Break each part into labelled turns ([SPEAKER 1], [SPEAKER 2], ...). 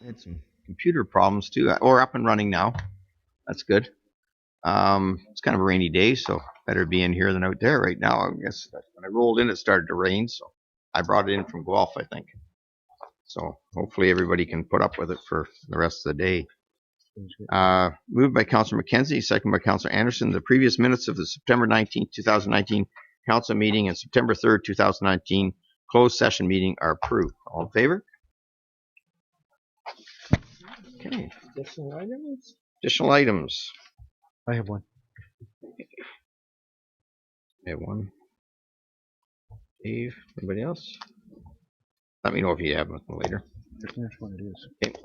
[SPEAKER 1] Had some computer problems too, or up and running now. That's good. It's kind of a rainy day, so better be in here than out there right now. I guess when I rolled in, it started to rain, so I brought it in from Guelph, I think. So hopefully everybody can put up with it for the rest of the day. Moved by Councillor McKenzie, second by Councillor Anderson. The previous minutes of the September 19th, 2019 council meeting and September 3rd, 2019 closed session meeting are approved. All in favor? Okay. Additional items.
[SPEAKER 2] I have one.
[SPEAKER 1] I have one. Dave, anybody else? Let me know if you have one later.
[SPEAKER 2] That's what it is.
[SPEAKER 1] Okay.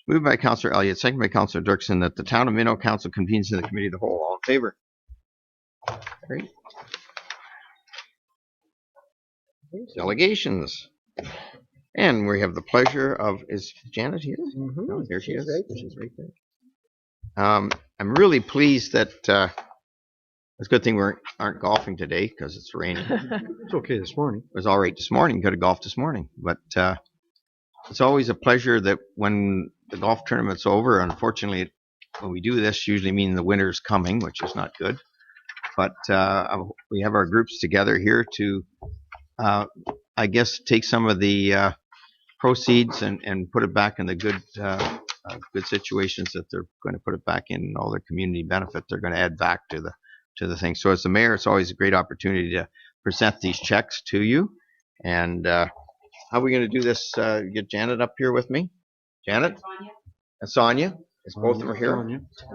[SPEAKER 1] Moved by Councillor Elliott, second by Councillor Dirksen, that the Town of Minto Council convenes in the committee of the whole. All in favor? Great. Delegations. And we have the pleasure of, is Janet here?
[SPEAKER 3] Mm-hmm.
[SPEAKER 1] Oh, there she is. She's right there. I'm really pleased that it's a good thing we aren't golfing today because it's raining.
[SPEAKER 2] It's okay this morning.
[SPEAKER 1] It was all right this morning. Could have golfed this morning. But it's always a pleasure that when the golf tournament's over, unfortunately, when we do this, usually means the winter's coming, which is not good. But we have our groups together here to, I guess, take some of the proceeds and put it back in the good situations that they're going to put it back in, and all their community benefit they're going to add back to the thing. So as the mayor, it's always a great opportunity to present these checks to you. And how are we going to do this? Get Janet up here with me. Janet? And Sonia? Is both of them are here?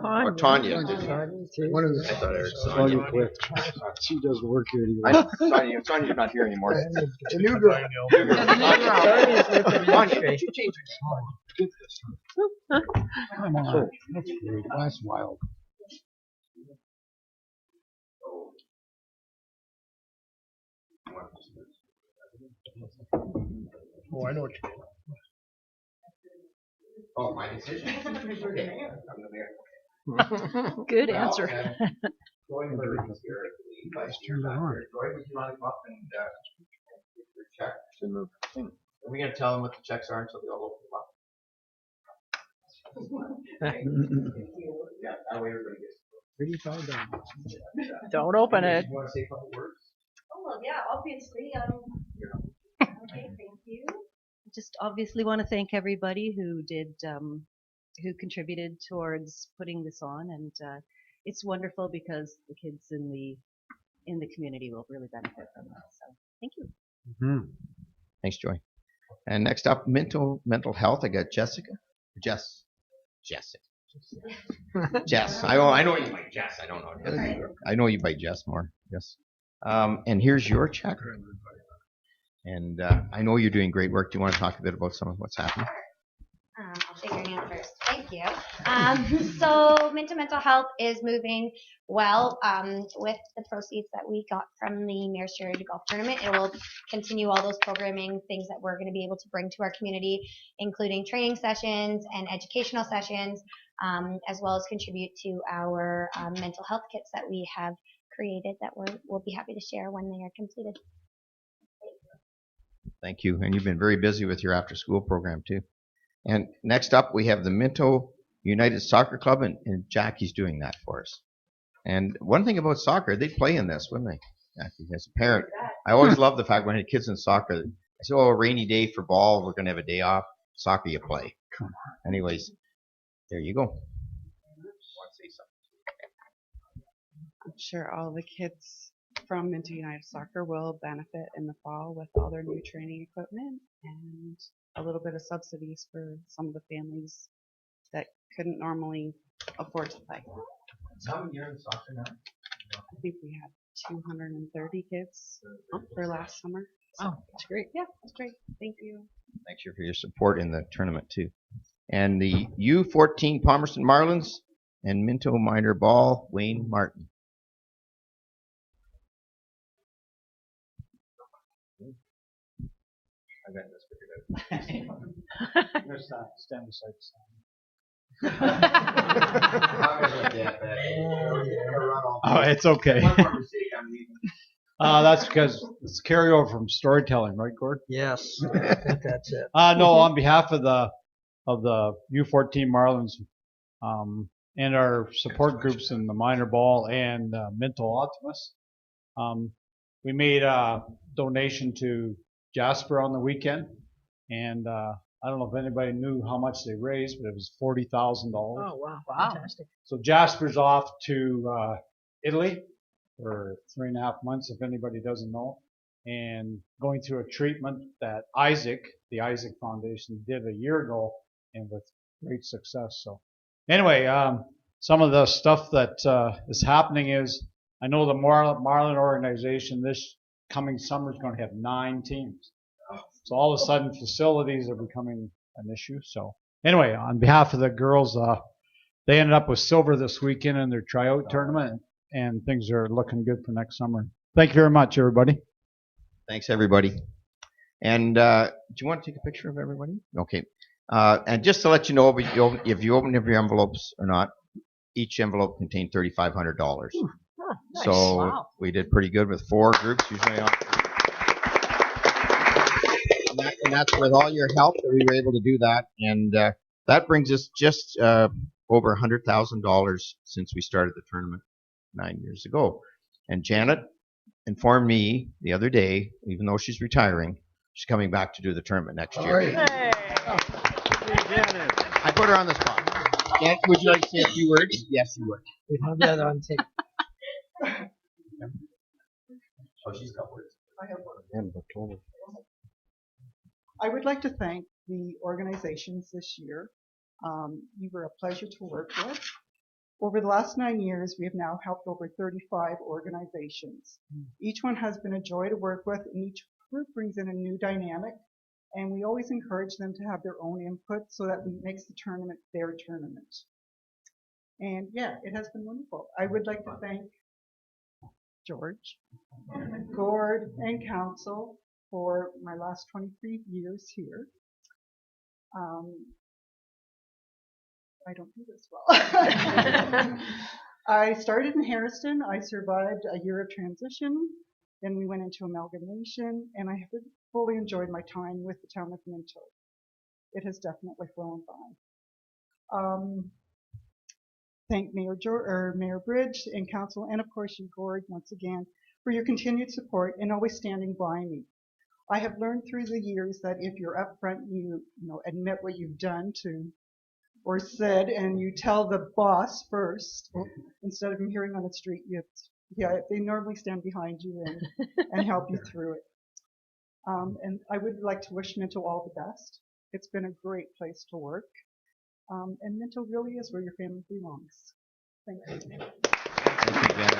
[SPEAKER 1] Or Tanya?
[SPEAKER 2] One of the Sonia quit. She doesn't work here anymore.
[SPEAKER 1] Sonia's not here anymore.
[SPEAKER 3] The new girl.
[SPEAKER 2] Come on. That's great. That's wild.
[SPEAKER 3] Oh, I know what you mean.
[SPEAKER 1] Oh, my decision.
[SPEAKER 4] Good answer.
[SPEAKER 1] Joy, would you want to come up and get your check? Are we going to tell them what the checks are until they all open them up? Yeah, that way everybody gets
[SPEAKER 2] $35.
[SPEAKER 4] Don't open it.
[SPEAKER 1] You want to say a couple words?
[SPEAKER 5] Oh, well, yeah, obviously. Okay, thank you.
[SPEAKER 4] Just obviously want to thank everybody who who contributed towards putting this on, and it's wonderful because the kids in the community will really benefit from it. So thank you.
[SPEAKER 2] Mm-hmm.
[SPEAKER 1] Thanks, Joy. And next up, mental health. I got Jessica. Jessica. Jess. I know you by Jess. I don't know. I know you by Jess more. Yes. And here's your check. And I know you're doing great work. Do you want to talk a bit about some of what's happening?
[SPEAKER 5] I'll shake your hand first. Thank you. So Minto Mental Health is moving well with the proceeds that we got from the Mayor's Charity Golf Tournament. It will continue all those programming things that we're going to be able to bring to our community, including training sessions and educational sessions, as well as contribute to our mental health kits that we have created that we'll be happy to share when they are completed.
[SPEAKER 1] Thank you. And you've been very busy with your after-school program, too. And next up, we have the Minto United Soccer Club, and Jackie's doing that for us. And one thing about soccer, they play in this, wouldn't they? Jackie, as a parent, I always love the fact when I had kids in soccer, I said, oh, a rainy day for ball, we're going to have a day off. Soccer, you play.
[SPEAKER 2] Come on.
[SPEAKER 1] Anyways, there you go.
[SPEAKER 6] I'm sure all the kids from Minto United Soccer will benefit in the fall with all their new training equipment and a little bit of subsidies for some of the families that couldn't normally afford to play.
[SPEAKER 1] How many years in soccer now?
[SPEAKER 6] I think we had 230 kids for last summer.
[SPEAKER 4] Oh, that's great.
[SPEAKER 6] Yeah, that's great. Thank you.
[SPEAKER 1] Thanks for your support in the tournament, too. And the U14 Palmerston Marlins and Minto Minor Ball, Wayne Martin. I got this figured out.
[SPEAKER 2] Stand beside
[SPEAKER 1] Oh,
[SPEAKER 2] Oh, it's okay.
[SPEAKER 7] That's because it's carryover from storytelling, right, Gord?
[SPEAKER 2] Yes, I think that's it.
[SPEAKER 7] No, on behalf of the U14 Marlins and our support groups in the minor ball and Minto Optimus, we made a donation to Jasper on the weekend, and I don't know if anybody knew how much they raised, but it was $40,000.
[SPEAKER 2] Oh, wow. Fantastic.
[SPEAKER 7] So Jasper's off to Italy for 3.5 months, if anybody doesn't know, and going through a treatment that the Isaac Foundation, did a year ago, and with great success. So anyway, some of the stuff that is happening is, I know the Marlin organization this coming summer is going to have 9 teams. So all of a sudden facilities are becoming an issue. So anyway, on behalf of the girls, they ended up with silver this weekend in their tryout tournament, and things are looking good for next summer. Thank you very much, everybody.
[SPEAKER 1] Thanks, everybody. And do you want to take a picture of everybody? Okay. And just to let you know, if you open every envelopes or not, each envelope contained $3,500.
[SPEAKER 2] Nice.
[SPEAKER 1] So
[SPEAKER 2] Wow.
[SPEAKER 1] we did pretty good with 4 groups. Usually and that's with all your help that we were able to do that. And that brings us just over $100,000 since we started the tournament 9 years ago. And Janet informed me the other day, even though she's retiring, she's coming back to do the tournament next year.
[SPEAKER 2] Hey.
[SPEAKER 1] I put her on the spot. Janet, would you like to say a few words? Yes, you would.
[SPEAKER 2] We have the other on tape.
[SPEAKER 1] Oh, she's got words.
[SPEAKER 8] I would like to thank the organizations this year. You were a pleasure to work with. Over the last 9 years, we have now helped over 35 organizations. Each one has been a joy to work with, and each group brings in a new dynamic, and we always encourage them to have their own input so that it makes the tournament their tournament. And yeah, it has been wonderful. I would like to thank George, Gord, and Council for my last 23 years here. I don't do this well. I started in Harrison. I survived a year of transition. Then we went into amalgamation, and I have fully enjoyed my time with the town of Minto. It has definitely flown by. Thank Mayor Bridge and Council, and of course you, Gord, once again, for your continued support and always standing by me. I have learned through the years that if you're upfront, you admit what you've done to or said, and you tell the boss first instead of him hearing on the street. They normally stand behind you and help you through it. And I would like to wish Minto all the best. It's been a great place to work, and Minto really is where your family belongs. Thank you.
[SPEAKER 1] Thank you, Janet.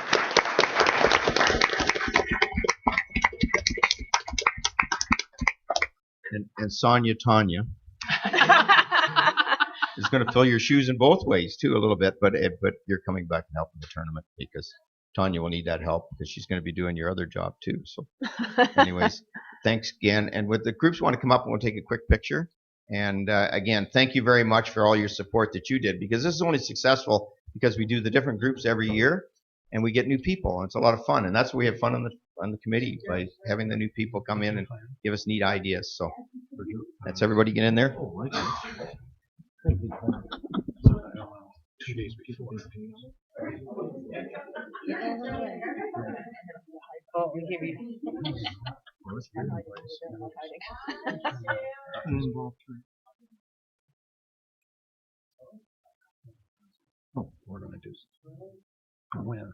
[SPEAKER 1] And Sonia Tanya is going to fill your shoes in both ways too a little bit, but you're coming back and helping the tournament because Tanya will need that help because she's going to be doing your other job too. So anyways, thanks again. And with the groups want to come up and we'll take a quick picture. And again, thank you very much for all your support that you did, because this is only successful because we do the different groups every year and we get new people, and it's a lot of fun. And that's why we have fun on the committee, by having the new people come in and give us neat ideas. So that's everybody get in there.
[SPEAKER 3] 2 days before.
[SPEAKER 2] Oh, we give you.
[SPEAKER 3] Oh, what did I do? When?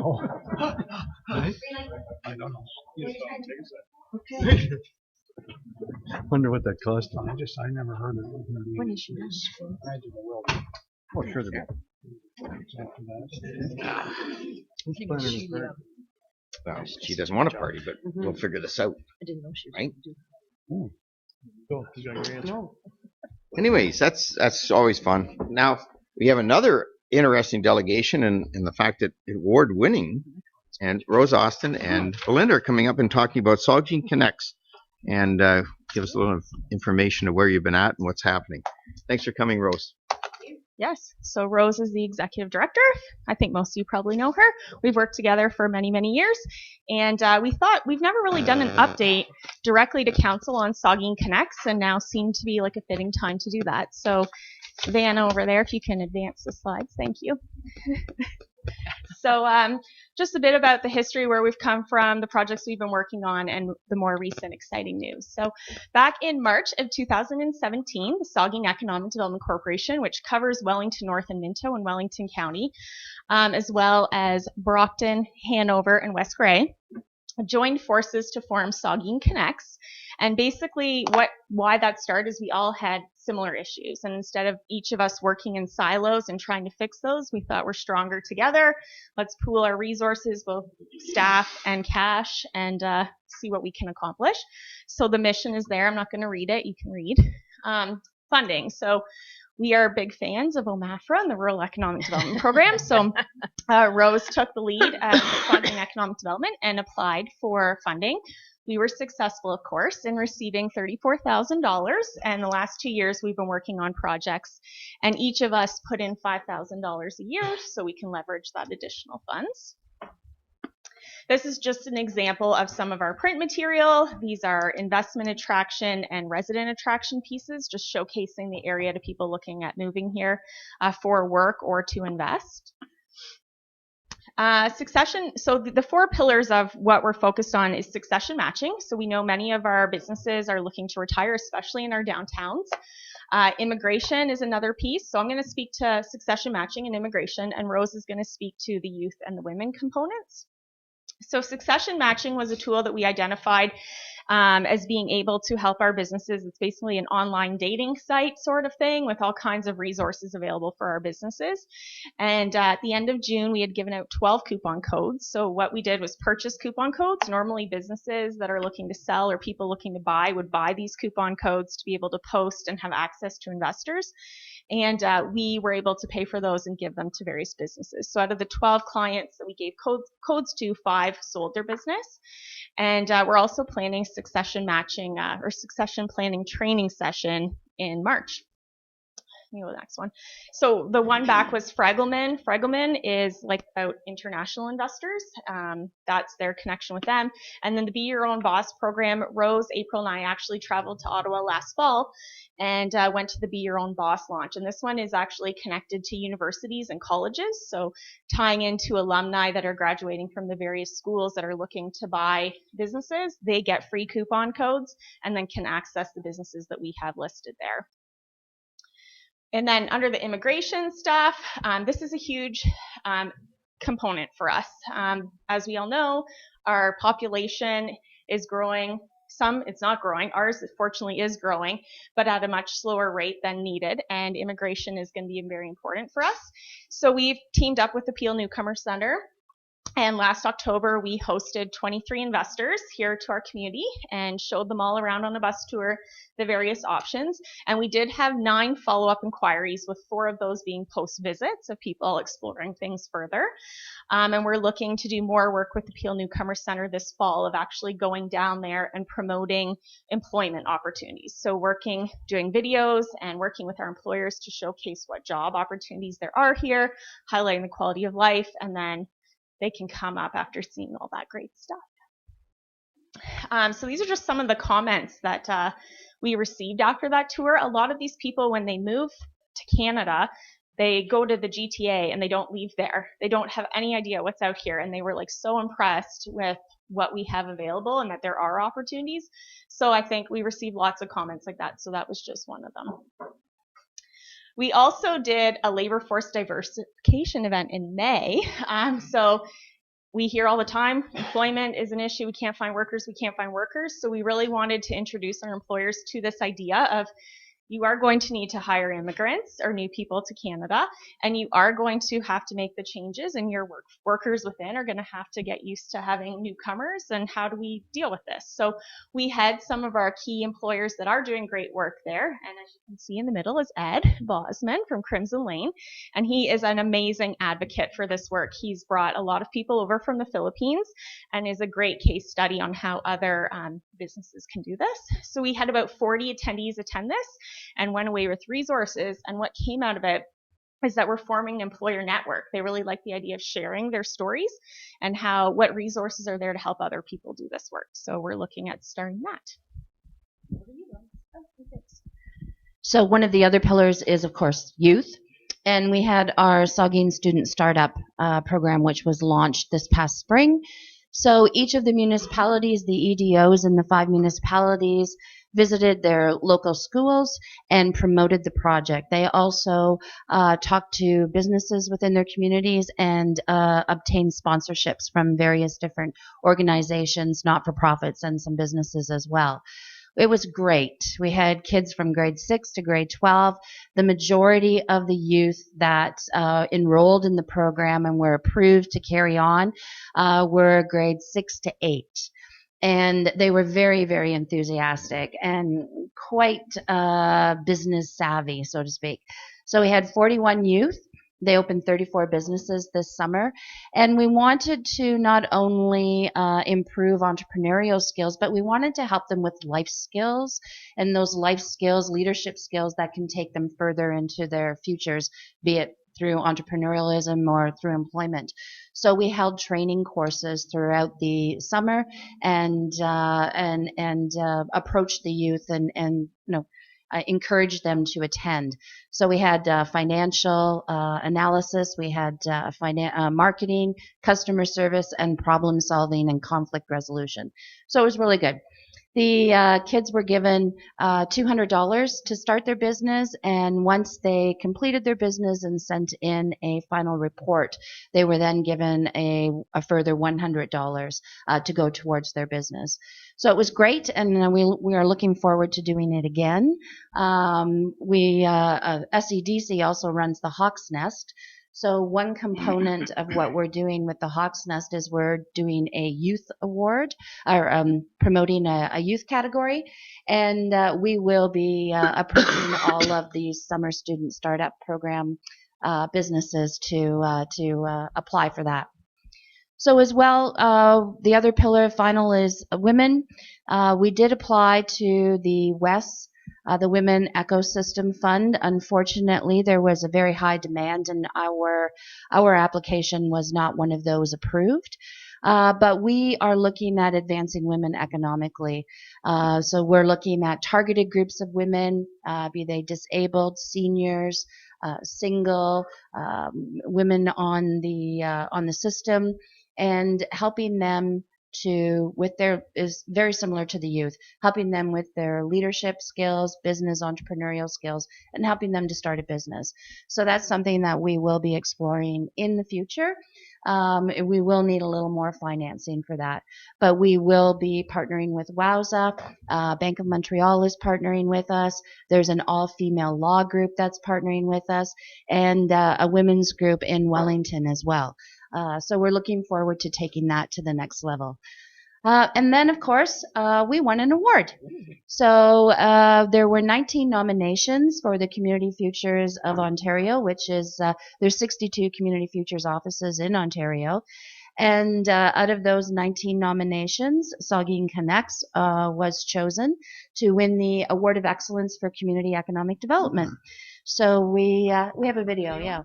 [SPEAKER 3] Oh, I don't know. Okay.
[SPEAKER 2] Wonder what that cost.
[SPEAKER 3] I never heard of it.
[SPEAKER 2] When is she in school?
[SPEAKER 3] I did a will.
[SPEAKER 2] Oh, sure they
[SPEAKER 3] After that.
[SPEAKER 1] Well, she doesn't want a party, but we'll figure this out.
[SPEAKER 2] I didn't know she was
[SPEAKER 1] Right?
[SPEAKER 3] Go, you got your answer.
[SPEAKER 2] No.
[SPEAKER 1] Anyways, that's always fun. Now we have another interesting delegation, and the fact that award winning, and Rose Austin and Belinda are coming up and talking about Saugeen Connects. And give us a little information of where you've been at and what's happening. Thanks for coming, Rose.
[SPEAKER 9] Yes. So Rose is the executive director. I think most of you probably know her. We've worked together for many, many years. And we thought we've never really done an update directly to council on Saugeen Connects, and now seemed to be like a fitting time to do that. So Vanna over there, if you can advance the slides. Thank you. So just a bit about the history, where we've come from, the projects we've been working on, and the more recent exciting news. So back in March of 2017, the Saugeen Economic Development Corporation, which covers Wellington North and Minto in Wellington County, as well as Brockton, Hanover, and West Grey, joined forces to form Saugeen Connects. And basically why that started is we all had similar issues. And instead of each of us working in silos and trying to fix those, we thought we're stronger together. Let's pool our resources, both staff and cash, and see what we can accomplish. So the mission is there. I'm not going to read it. You can read. Funding. So we are big fans of OMAFRA and the Rural Economic Development Program. So Rose took the lead at funding economic development and applied for funding. We were successful, of course, in receiving $34,000. And the last 2 years, we've been working on projects. And each of us put in $5,000 a year so we can leverage that additional funds. This is just an example of some of our print material. These are investment attraction and resident attraction pieces, just showcasing the area to people looking at moving here for work or to invest. Succession, so the 4 pillars of what we're focused on is succession matching. So we know many of our businesses are looking to retire, especially in our downtowns. Immigration is another piece. So I'm going to speak to succession matching and immigration, and Rose is going to speak to the youth and the women components. So succession matching was a tool that we identified as being able to help our businesses. It's basically an online dating site sort of thing with all kinds of resources available for our businesses. And at the end of June, we had given out 12 coupon codes. So what we did was purchase coupon codes. Normally businesses that are looking to sell or people looking to buy would buy these coupon codes to be able to post and have access to investors. And we were able to pay for those and give them to various businesses. So out of the 12 clients that we gave codes to, 5 sold their business. And we're also planning succession matching or succession planning training session in March. Let me go to the next one. So the one back was Fregelman. Fregelman is like about international investors. That's their connection with them. And then the Be Your Own Boss program, Rose, April, and I actually traveled to Ottawa last fall and went to the Be Your Own Boss launch. And this one is actually connected to universities and colleges, so tying into alumni that are graduating from the various schools that are looking to buy businesses. They get free coupon codes and then can access the businesses that we have listed there. And then under the immigration stuff, this is a huge component for us. As we all know, our population is growing. Some, it's not growing. Ours, fortunately, is growing, but at a much slower rate than needed, and immigration is going to be very important for us. So we've teamed up with the Peel Newcomer Center, and last October, we hosted 23 investors here to our community and showed them all around on a bus tour the various options. And we did have 9 follow-up inquiries, with 4 of those being post-visits of people exploring things further. And we're looking to do more work with the Peel Newcomer Center this fall of actually going down there and promoting employment opportunities. So doing videos and working with our employers to showcase what job opportunities there are here, highlighting the quality of life, and then they can come up after seeing all that great stuff. So these are just some of the comments that we received after that tour. A lot of these people, when they move to Canada, they go to the GTA and they don't leave there. They don't have any idea what's out here, and they were like so impressed with what we have available and that there are opportunities. So I think we received lots of comments like that, so that was just one of them. We also did a labor force diversification event in May. So we hear all the time, employment is an issue. We can't find workers. So we really wanted to introduce our employers to this idea of you are going to need to hire immigrants or new people to Canada, and you are going to have to make the changes, and your workers within are going to have to get used to having newcomers, and how do we deal with this? So we had some of our key employers that are doing great work there, and as you can see in the middle is Ed Bosman from Crimson Lane, and he is an amazing advocate for this work. He's brought a lot of people over from the Philippines and is a great case study on how other businesses can do this. So we had about 40 attendees attend this and went away with resources, and what came out of it is that we're forming an employer network. They really like the idea of sharing their stories and what resources are there to help other people do this work. So we're looking at starting that.
[SPEAKER 10] So one of the other pillars is, of course, youth. And we had our Saugeen Student Startup program, which was launched this past spring. So each of the municipalities, the EDOs in the 5 municipalities, visited their local schools and promoted the project. They also talked to businesses within their communities and obtained sponsorships from various different organizations, not-for-profits, and some businesses as well. It was great. We had kids from grade 6 to grade 12. The majority of the youth that enrolled in the program and were approved to carry on were grade 6 to 8. And they were very, very enthusiastic and quite business savvy, so to speak. So we had 41 youth. They opened 34 businesses this summer. And we wanted to not only improve entrepreneurial skills, but we wanted to help them with life skills, and those life skills, leadership skills that can take them further into their futures, be it through entrepreneurialism or through employment. So we held training courses throughout the summer and approached the youth and encouraged them to attend. So we had financial analysis, we had marketing, customer service, and problem solving and conflict resolution. So it was really good. The kids were given $200 to start their business, and once they completed their business and sent in a final report, they were then given a further $100 to go towards their business. So it was great, and we are looking forward to doing it again. SEDC also runs the Hawk's Nest. So one component of what we're doing with the Hawk's Nest is we're doing a youth award, or promoting a youth category, and we will be approaching all of these summer student startup program businesses to apply for that. So as well, the other pillar final is women. We did apply to the WES, the Women Ecosystem Fund. Unfortunately, there was a very high demand, and our application was not one of those approved. But we are looking at advancing women economically. So we're looking at targeted groups of women, be they disabled, seniors, single, women on the system, and helping them is very similar to the youth, helping them with their leadership skills, business entrepreneurial skills, and helping them to start a business. So that's something that we will be exploring in the future. We will need a little more financing for that, but we will be partnering with WOWSA. Bank of Montreal is partnering with us. There's an all-female law group that's partnering with us, and a women's group in Wellington as well. So we're looking forward to taking that to the next level. And then, of course, we won an award. So there were 19 nominations for the Community Futures of Ontario, which is, there's 62 Community Futures offices in Ontario. And out of those 19 nominations, Saugeen Connects was chosen to win the Award of Excellence for Community Economic Development. So we have a video, yeah.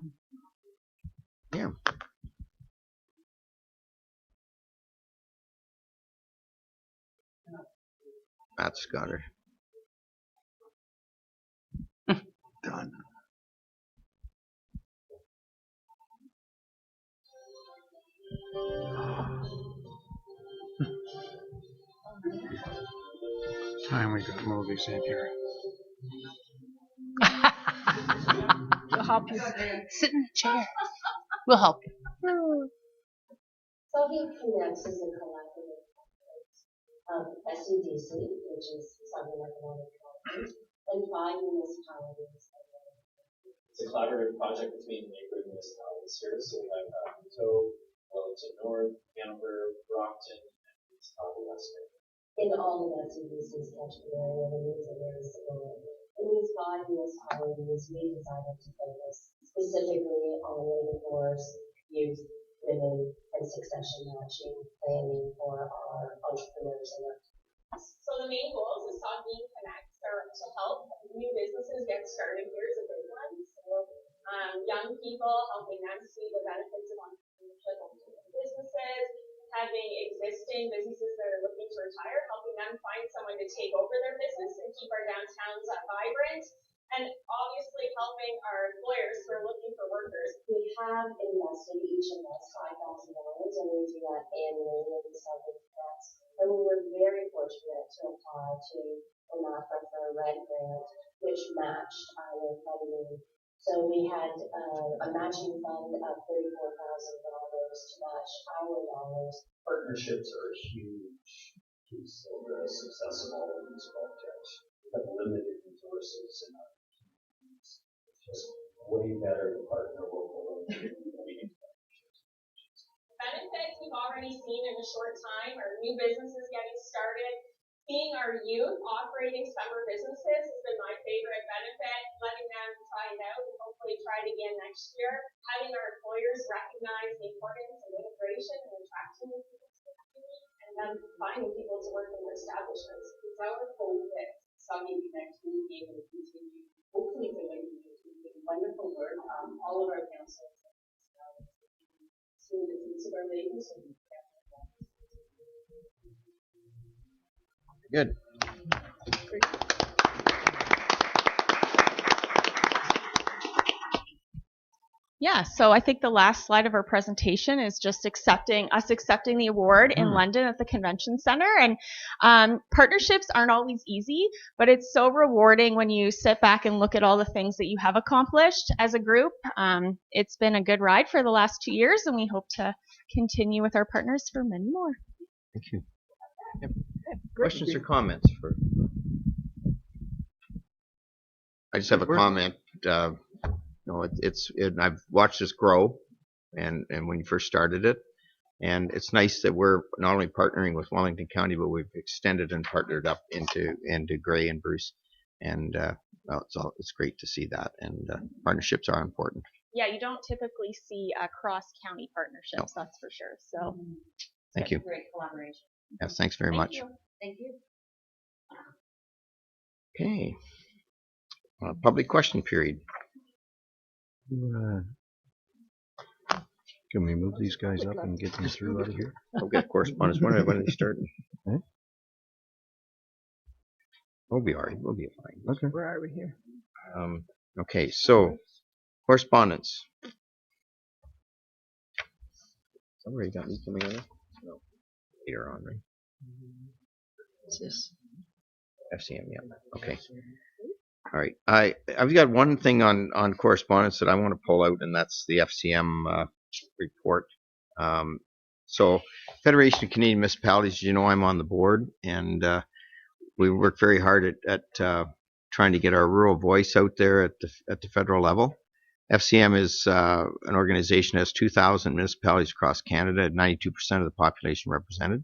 [SPEAKER 1] Yeah. That's got her. Done.
[SPEAKER 3] Time we got movies in here.
[SPEAKER 10] We'll help you. Sit in the chair. We'll help you.
[SPEAKER 11] Saugeen Connects is a collaborative of SEDC, which is Saugeen Economic Development, and 5 municipalities.
[SPEAKER 12] It's a collaborative project between neighboring municipalities here. So we have Minto, Wellington North, Hanover, Brockton, and municipality Western.
[SPEAKER 11] In all of SUBC's catchment area, the needs are very similar. In these 5 municipalities, we decided to focus specifically on labor force, youth, women, and succession matching planning for our entrepreneurs and our
[SPEAKER 9] So the main goals is Talking Connects are to help new businesses get started. Here's a big one. So young people, helping them see the benefits of entrepreneurship of businesses, having existing businesses that are looking to retire, helping them find someone to take over their business and keep our downtowns vibrant, and obviously helping our employers who are looking for workers.
[SPEAKER 11] We have invested each of us $5,000, and we do that annually with the Southern Connects. And we were very fortunate to apply to the NAFRA for a RED grant, which matched our funding. So we had a matching fund of $34,000 to match our dollars.
[SPEAKER 12] Partnerships are a huge piece of the success of all of these projects. We have limited resources in our communities. It's just way better to partner locally.
[SPEAKER 9] Benefits we've already seen in a short time are new businesses getting started. Seeing our youth operating summer businesses has been my favorite benefit, letting them try it out and hopefully try it again next year. Having our employers recognize the importance of integration and attracting new people to the community, and then finding people to work in their establishments. It's our hope that Southern Connect will be able to continue, hopefully doing wonderful work. All of our councils to the needs of our ladies.
[SPEAKER 1] Good.
[SPEAKER 9] Yeah, so I think the last slide of our presentation is just accepting the award in London at the Convention Center. And partnerships aren't always easy, but it's so rewarding when you sit back and look at all the things that you have accomplished as a group. It's been a good ride for the last 2 years, and we hope to continue with our partners for many more.
[SPEAKER 1] Thank you. Yep. Questions or comments? I just have a comment. I've watched this grow, and when you first started it, and it's nice that we're not only partnering with Wellington County, but we've extended and partnered up into Gray and Bruce, and it's great to see that. And partnerships are important.
[SPEAKER 9] Yeah, you don't typically see cross-county partnerships, that's for sure. So,
[SPEAKER 1] thank you.
[SPEAKER 11] Great collaboration.
[SPEAKER 1] Yes, thanks very much.
[SPEAKER 11] Thank you.
[SPEAKER 1] Okay. Public question period.
[SPEAKER 3] Can we move these guys up and get them through out of here?
[SPEAKER 1] We'll get correspondence. When are they starting?
[SPEAKER 3] Eh?
[SPEAKER 1] We'll be all right. We'll be fine.
[SPEAKER 3] Okay.
[SPEAKER 2] Where are we here?
[SPEAKER 1] Okay, so correspondence. Somebody got me coming in? No. Later on, right?
[SPEAKER 10] What's this?
[SPEAKER 1] FCM, yeah. Okay. All right. I've got one thing on correspondence that I want to pull out, and that's the FCM report. So Federation of Canadian Municipalities, you know, I'm on the board, and we work very hard at trying to get our rural voice out there at the federal level. FCM is an organization that has 2,000 municipalities across Canada, 92% of the population represented.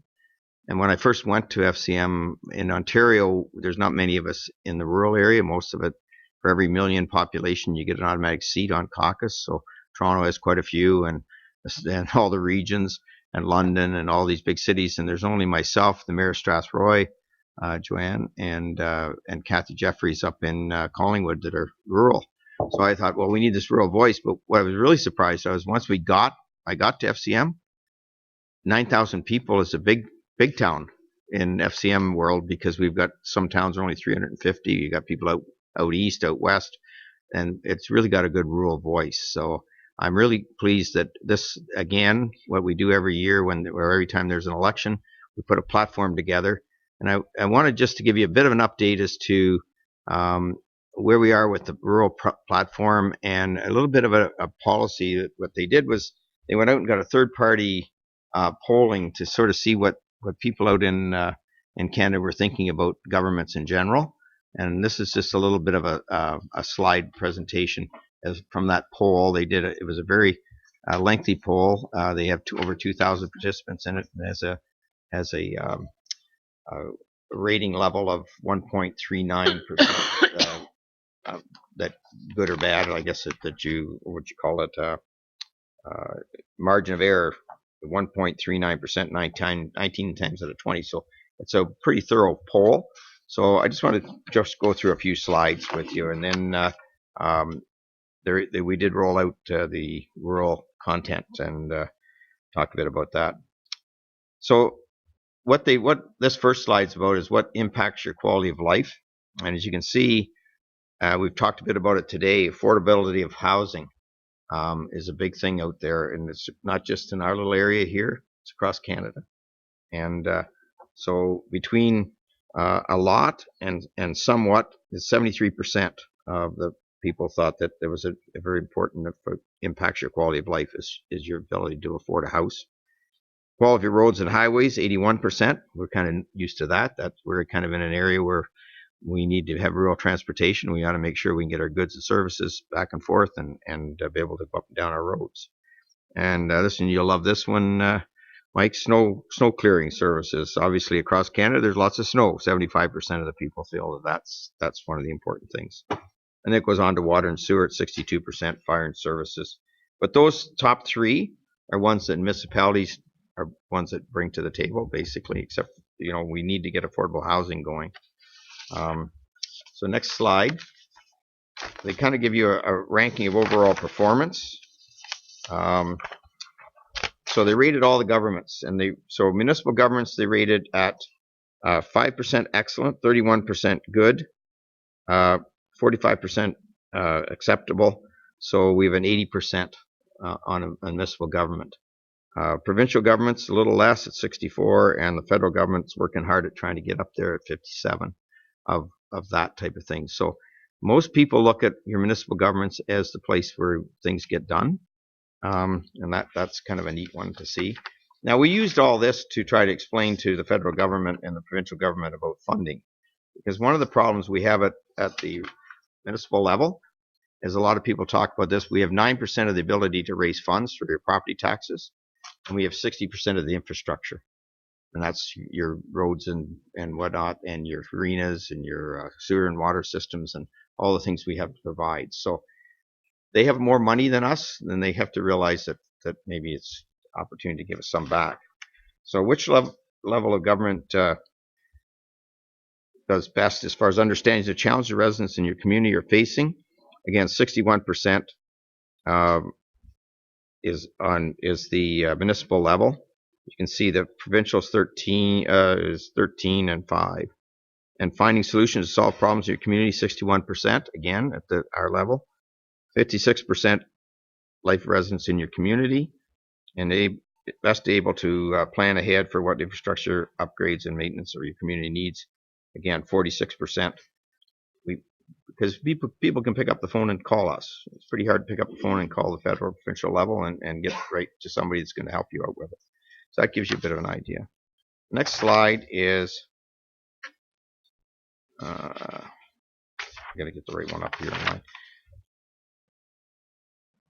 [SPEAKER 1] And when I first went to FCM in Ontario, there's not many of us in the rural area. Most of it, for every million population, you get an automatic seat on caucus. So Toronto has quite a few, and all the regions, and London, and all these big cities. And there's only myself, the Mayor of Strathroy, Joanne, and Kathy Jeffries up in Collingwood that are rural. So I thought, well, we need this rural voice. But what I was really surprised was once I got to FCM, 9,000 people is a big town in FCM world, because we've got some towns are only 350. You got people out east, out west, and it's really got a good rural voice. So I'm really pleased that this, again, what we do every year or every time there's an election, we put a platform together. And I wanted just to give you a bit of an update as to where we are with the rural platform, and a little bit of a policy. What they did was they went out and got a third-party polling to sort of see what people out in Canada were thinking about governments in general. And this is just a little bit of a slide presentation as from that poll. They did it was a very lengthy poll. They have over 2,000 participants in it, and has a rating level of 1.39%. That good or bad, I guess that you what you call it, margin of error, 1.39%, 19 times out of 20. So it's a pretty thorough poll. So I just wanted to just go through a few slides with you, and then we did roll out the rural content and talk a bit about that. So what this first slide's about is what impacts your quality of life. And as you can see, we've talked a bit about it today. Affordability of housing is a big thing out there, and it's not just in our little area here; it's across Canada. And so between a lot and somewhat, 73% of the people thought that there was a very important impacts your quality of life is your ability to afford a house. Quality of roads and highways, 81%. We're kind of used to that. We're kind of in an area where we need to have rural transportation. We ought to make sure we can get our goods and services back and forth and be able to go up and down our roads. And this one, you'll love this one, Mike. Snow clearing services. Obviously, across Canada, there's lots of snow. 75% of the people feel that's one of the important things. And it goes on to water and sewer at 62%, fire and services. But those top three are ones that municipalities are ones that bring to the table, basically, except, we need to get affordable housing going. So next slide. They kind of give you a ranking of overall performance. So they rated all the governments, and so municipal governments they rated at 5% excellent, 31% good, 45% acceptable. So we have an 80% on a municipal government. Provincial government's a little less at 64, and the federal government's working hard at trying to get up there at 57 of that type of thing. So most people look at your municipal governments as the place where things get done, and that's kind of a neat one to see. Now, we used all this to try to explain to the federal government and the provincial government about funding, because one of the problems we have at the municipal level is a lot of people talk about this. We have 9% of the ability to raise funds for your property taxes, and we have 60% of the infrastructure. And that's your roads and whatnot, and your arenas and your sewer and water systems and all the things we have to provide. So they have more money than us, then they have to realize that maybe it's opportunity to give us some back. So which level of government does best as far as understanding the challenges the residents in your community are facing? Again, 61% is the municipal level. You can see the provincial is 13 and 5. And finding solutions to solve problems in your community, 61%, again, at our level. 56% life residents in your community. And they best able to plan ahead for what infrastructure upgrades and maintenance or your community needs. Again, 46%. Because people can pick up the phone and call us. It's pretty hard to pick up the phone and call the federal, provincial level and get right to somebody that's going to help you out with it. So that gives you a bit of an idea. Next slide is, I got to get the right one up here.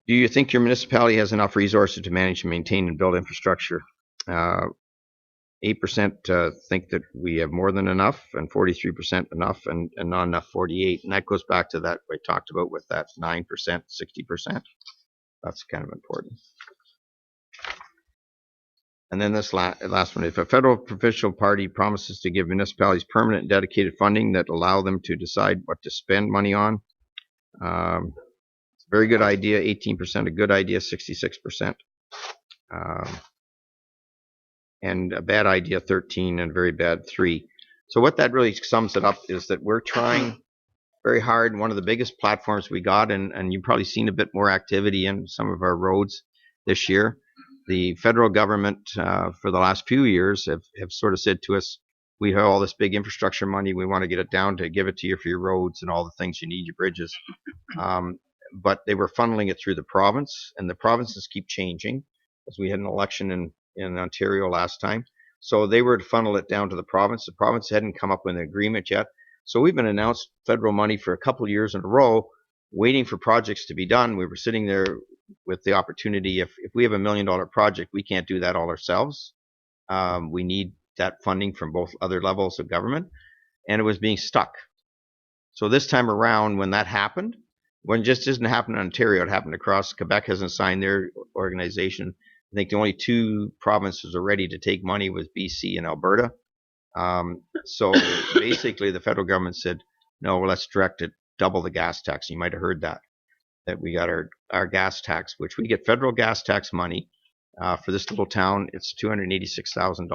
[SPEAKER 1] Do you think your municipality has enough resources to manage and maintain and build infrastructure? 8% think that we have more than enough, and 43% enough, and not enough 48%. And that goes back to that I talked about with that 9%, 60%. That's kind of important. And then this last one, if a federal provincial party promises to give municipalities permanent and dedicated funding that allow them to decide what to spend money on, it's a very good idea, 18%, a good idea, 66%. And a bad idea, 13, and a very bad, 3. So what that really sums it up is that we're trying very hard. One of the biggest platforms we got, and you've probably seen a bit more activity in some of our roads this year. The federal government for the last few years have sort of said to us, we have all this big infrastructure money, we want to get it down to give it to you for your roads and all the things you need, your bridges. But they were funneling it through the province, and the provinces keep changing, as we had an election in Ontario last time. So they were to funnel it down to the province. The province hadn't come up with an agreement yet. So we've been announced federal money for a couple of years in a row, waiting for projects to be done. We were sitting there with the opportunity, if we have $1 million project, we can't do that all ourselves. We need that funding from both other levels of government, and it was being stuck. So this time around, when that happened, when it just didn't happen in Ontario, it happened across. Quebec hasn't signed their organization. I think the only two provinces are ready to take money was BC and Alberta. So basically, the federal government said, no, well, let's direct it, double the gas tax. You might have heard that we got our gas tax, which we get federal gas tax money for this little town. It's $286,000,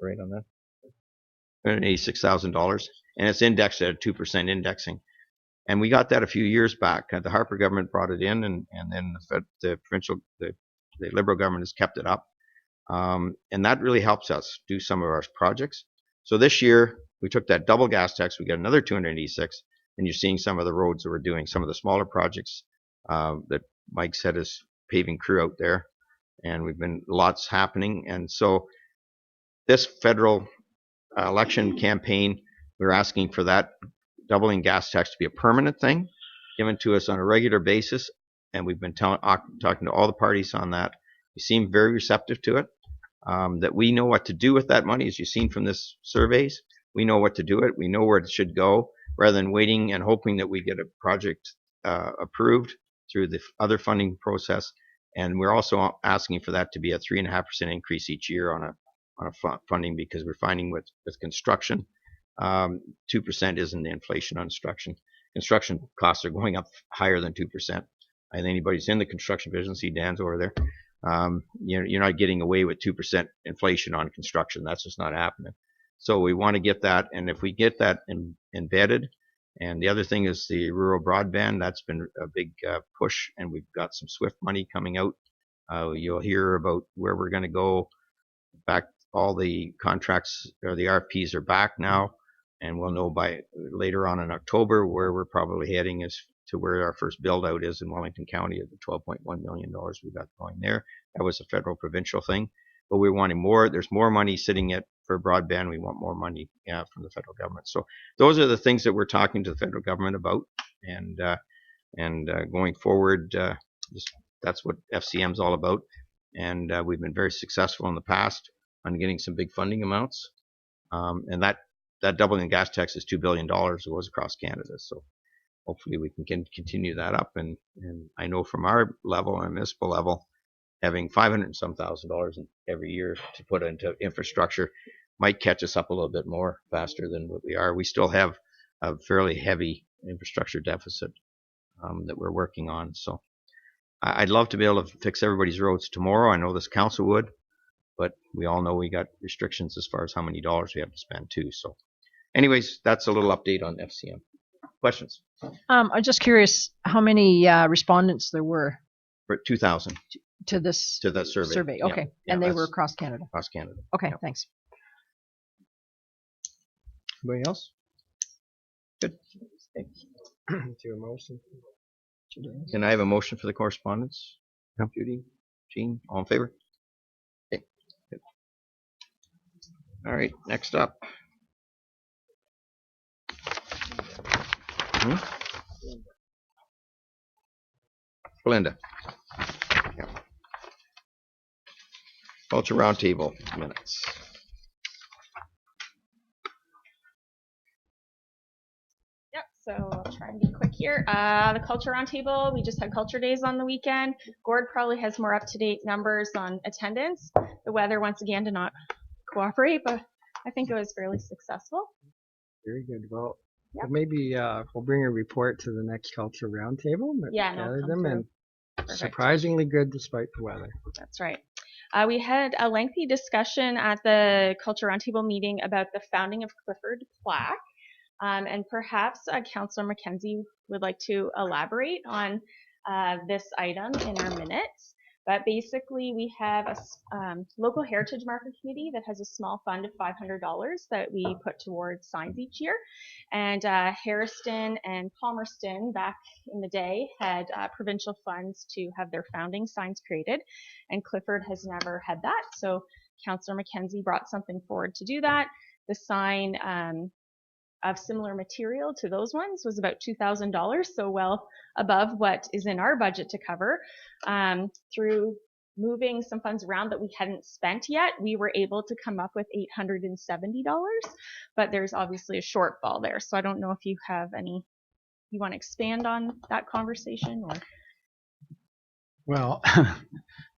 [SPEAKER 1] right on that. $286,000, and it's indexed at a 2% indexing. And we got that a few years back. The Harper government brought it in, and then the Liberal government has kept it up. And that really helps us do some of our projects. So this year, we took that double gas tax, we got another 286, and you're seeing some of the roads that we're doing, some of the smaller projects that Mike said his paving crew out there, and we've been lots happening. And so this federal election campaign, we're asking for that doubling gas tax to be a permanent thing, given to us on a regular basis, and we've been talking to all the parties on that. We seem very receptive to it. That we know what to do with that money, as you've seen from this surveys. We know what to do it. We know where it should go, rather than waiting and hoping that we get a project approved through the other funding process. And we're also asking for that to be a 3.5% increase each year on a funding, because we're finding with construction, 2% isn't the inflation on construction. Construction costs are going up higher than 2%. I think anybody's in the construction business, see Dan's over there. You're not getting away with 2% inflation on construction. That's just not happening. So we want to get that, and if we get that embedded, and the other thing is the rural broadband, that's been a big push, and we've got some SWIFT money coming out. You'll hear about where we're going to go. In fact, all the contracts or the RFPs are back now, and we'll know by later on in October where we're probably heading as to where our first build out is in Wellington County at the $12.1 million we got going there. That was a federal provincial thing, but we're wanting more. There's more money sitting for broadband. We want more money from the federal government. So those are the things that we're talking to the federal government about, and going forward, that's what FCM is all about. And we've been very successful in the past on getting some big funding amounts. And that doubling the gas tax is $2 billion. It was across Canada. So hopefully we can continue that up. And I know from our level, our municipal level, having $500 and some thousand every year to put into infrastructure might catch us up a little bit more faster than what we are. We still have a fairly heavy infrastructure deficit that we're working on. So I'd love to be able to fix everybody's roads tomorrow. I know this council would, but we all know we got restrictions as far as how many dollars we have to spend too. So anyways, that's a little update on FCM. Questions?
[SPEAKER 13] I'm just curious how many respondents there were.
[SPEAKER 1] For 2,000.
[SPEAKER 13] To that survey. Okay.
[SPEAKER 1] Yeah,
[SPEAKER 13] and they were across Canada.
[SPEAKER 1] Across Canada.
[SPEAKER 13] Okay, thanks.
[SPEAKER 1] Anybody else? Good.
[SPEAKER 2] To a motion.
[SPEAKER 1] Can I have a motion for the correspondence? No. Judy, Jean, all in favor? Okay. Good. All right, next up. Belinda. Yeah. Culture Roundtable minutes.
[SPEAKER 9] Yep, so I'll try and be quick here. The Culture Roundtable, we just had Culture Days on the weekend. Gord probably has more up-to-date numbers on attendance. The weather, once again, did not cooperate, but I think it was fairly successful.
[SPEAKER 2] Very good. Well,
[SPEAKER 9] Yep.
[SPEAKER 2] maybe we'll bring a report to the next Culture Roundtable.
[SPEAKER 9] Yeah, no,
[SPEAKER 2] gather
[SPEAKER 9] come
[SPEAKER 2] them,
[SPEAKER 9] through.
[SPEAKER 2] and
[SPEAKER 9] Perfect.
[SPEAKER 2] surprisingly good despite the weather.
[SPEAKER 9] That's right. We had a lengthy discussion at the Culture Roundtable meeting about the founding of Clifford plaque. And perhaps Councillor Mackenzie would like to elaborate on this item in our minutes. But basically, we have a local heritage marker committee that has a small fund of $500 that we put towards signs each year. And Harriston and Palmerston back in the day had provincial funds to have their founding signs created. And Clifford has never had that. So Councillor Mackenzie brought something forward to do that. The sign of similar material to those ones was about $2,000, so well above what is in our budget to cover. Through moving some funds around that we hadn't spent yet, we were able to come up with $870, but there's obviously a shortfall there. So I don't know if you have any, you want to expand on that conversation or?
[SPEAKER 3] Well,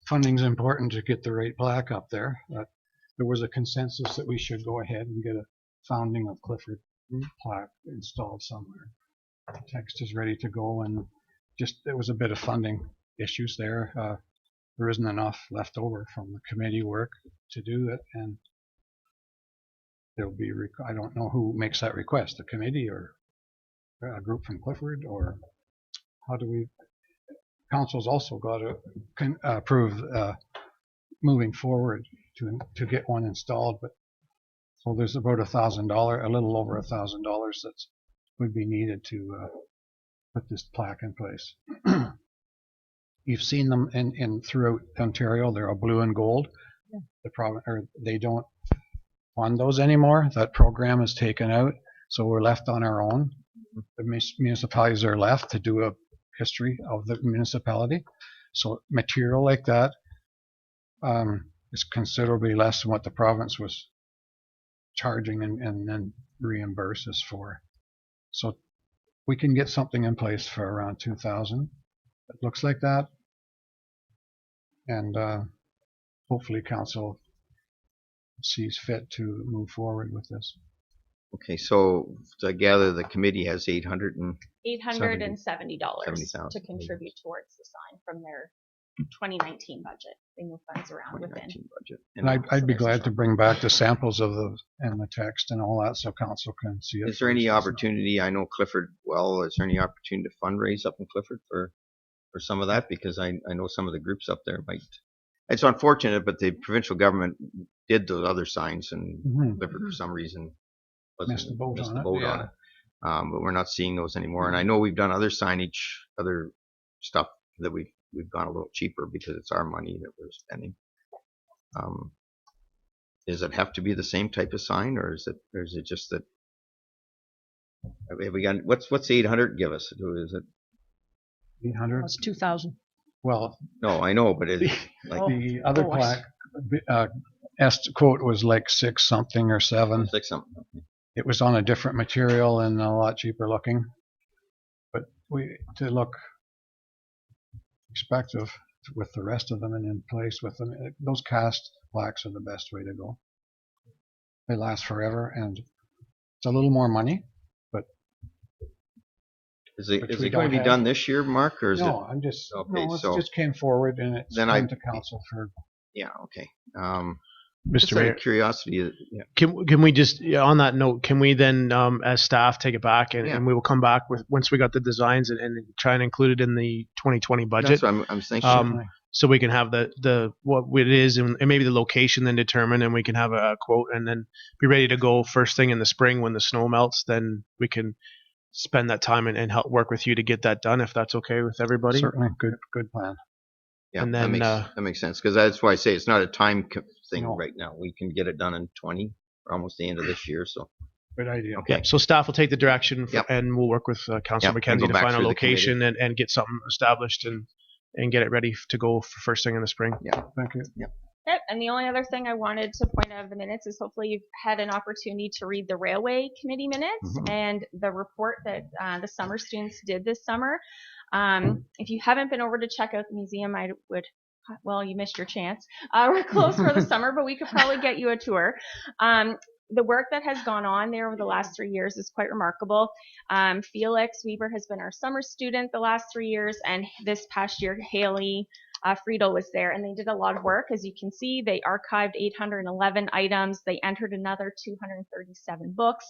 [SPEAKER 3] funding's important to get the right plaque up there. There was a consensus that we should go ahead and get a founding of Clifford plaque installed somewhere. The text is ready to go, and just there was a bit of funding issues there. There isn't enough left over from the committee work to do it, and there'll be, I don't know who makes that request, a committee or a group from Clifford, or how do we, council's also got to approve moving forward to get one installed, but so there's about $1,000, a little over $1,000 that would be needed to put this plaque in place. You've seen them in throughout Ontario. They're a blue and gold.
[SPEAKER 13] Yeah.
[SPEAKER 3] The problem, or they don't fund those anymore. That program is taken out, so we're left on our own. The municipalities are left to do a history of the municipality. So material like that is considerably less than what the province was charging and then reimburse us for. So we can get something in place for around 2,000. It looks like that, and hopefully council sees fit to move forward with this.
[SPEAKER 1] Okay, so I gather the committee has
[SPEAKER 9] $870
[SPEAKER 1] $70,000
[SPEAKER 9] to contribute towards the sign from their 2019 budget. They move funds around within.
[SPEAKER 1] Budget.
[SPEAKER 3] And I'd be glad to bring back the samples of the and the text and all that, so council can see it.
[SPEAKER 1] Is there any opportunity? I know Clifford well. Is there any opportunity to fundraise up in Clifford for some of that? Because I know some of the groups up there might. It's unfortunate, but the provincial government did those other signs, and Clifford for some reason
[SPEAKER 3] missed the boat on it.
[SPEAKER 1] But we're not seeing those anymore. And I know we've done other signage, other stuff that we've gone a little cheaper because it's our money that we're spending. Does it have to be the same type of sign, or is it just that? Have we got what's 800 give us? Is it
[SPEAKER 3] 800?
[SPEAKER 13] That's 2,000.
[SPEAKER 3] Well,
[SPEAKER 1] no, I know, but it's like
[SPEAKER 3] the other plaque quote was like 6 something or 7.
[SPEAKER 1] 6 something.
[SPEAKER 3] It was on a different material and a lot cheaper looking, but to look respective with the rest of them and in place with them, those cast plaques are the best way to go. They last forever, and it's a little more money, but
[SPEAKER 1] is it going to be done this year, Mark, or is
[SPEAKER 3] no?
[SPEAKER 1] it?
[SPEAKER 3] I'm just
[SPEAKER 1] okay.
[SPEAKER 3] No, it
[SPEAKER 1] So
[SPEAKER 3] just came forward and it's come to council for.
[SPEAKER 1] Yeah. Okay.
[SPEAKER 14] Mr. Mayor,
[SPEAKER 1] curiosity. Yeah.
[SPEAKER 14] Can we just on that note? Can we then, as staff, take it back and we will come back with once we got the designs and try and include it in the 2020 budget.
[SPEAKER 1] That's what I'm thinking.
[SPEAKER 14] So we can have the what it is and maybe the location then determined, and we can have a quote and then be ready to go first thing in the spring when the snow melts. Then we can spend that time and help work with you to get that done if that's okay with everybody.
[SPEAKER 3] Certainly, good plan.
[SPEAKER 1] Yeah,
[SPEAKER 14] and then
[SPEAKER 1] that makes sense, because that's why I say it's not a time thing right now. We can get it done in 20 or almost the end of this year. So
[SPEAKER 3] good idea.
[SPEAKER 1] Okay.
[SPEAKER 14] Yeah, so staff will take the direction and we'll work with Councilor McKenzie to find a location and get something established and get it ready to go for first thing in the spring.
[SPEAKER 1] Yeah,
[SPEAKER 3] thank you.
[SPEAKER 1] Yeah.
[SPEAKER 9] Yep, and the only other thing I wanted to point out of the minutes is hopefully you've had an opportunity to read the Railway Committee minutes and the report that the summer students did this summer. If you haven't been over to check out the museum, I would, well, you missed your chance. We're closed for the summer, but we could probably get you a tour. The work that has gone on there over the last 3 years is quite remarkable. Felix Weaver has been our summer student the last 3 years, and this past year, Haley Friedel was there, and they did a lot of work. As you can see, they archived 811 items. They entered another 237 books.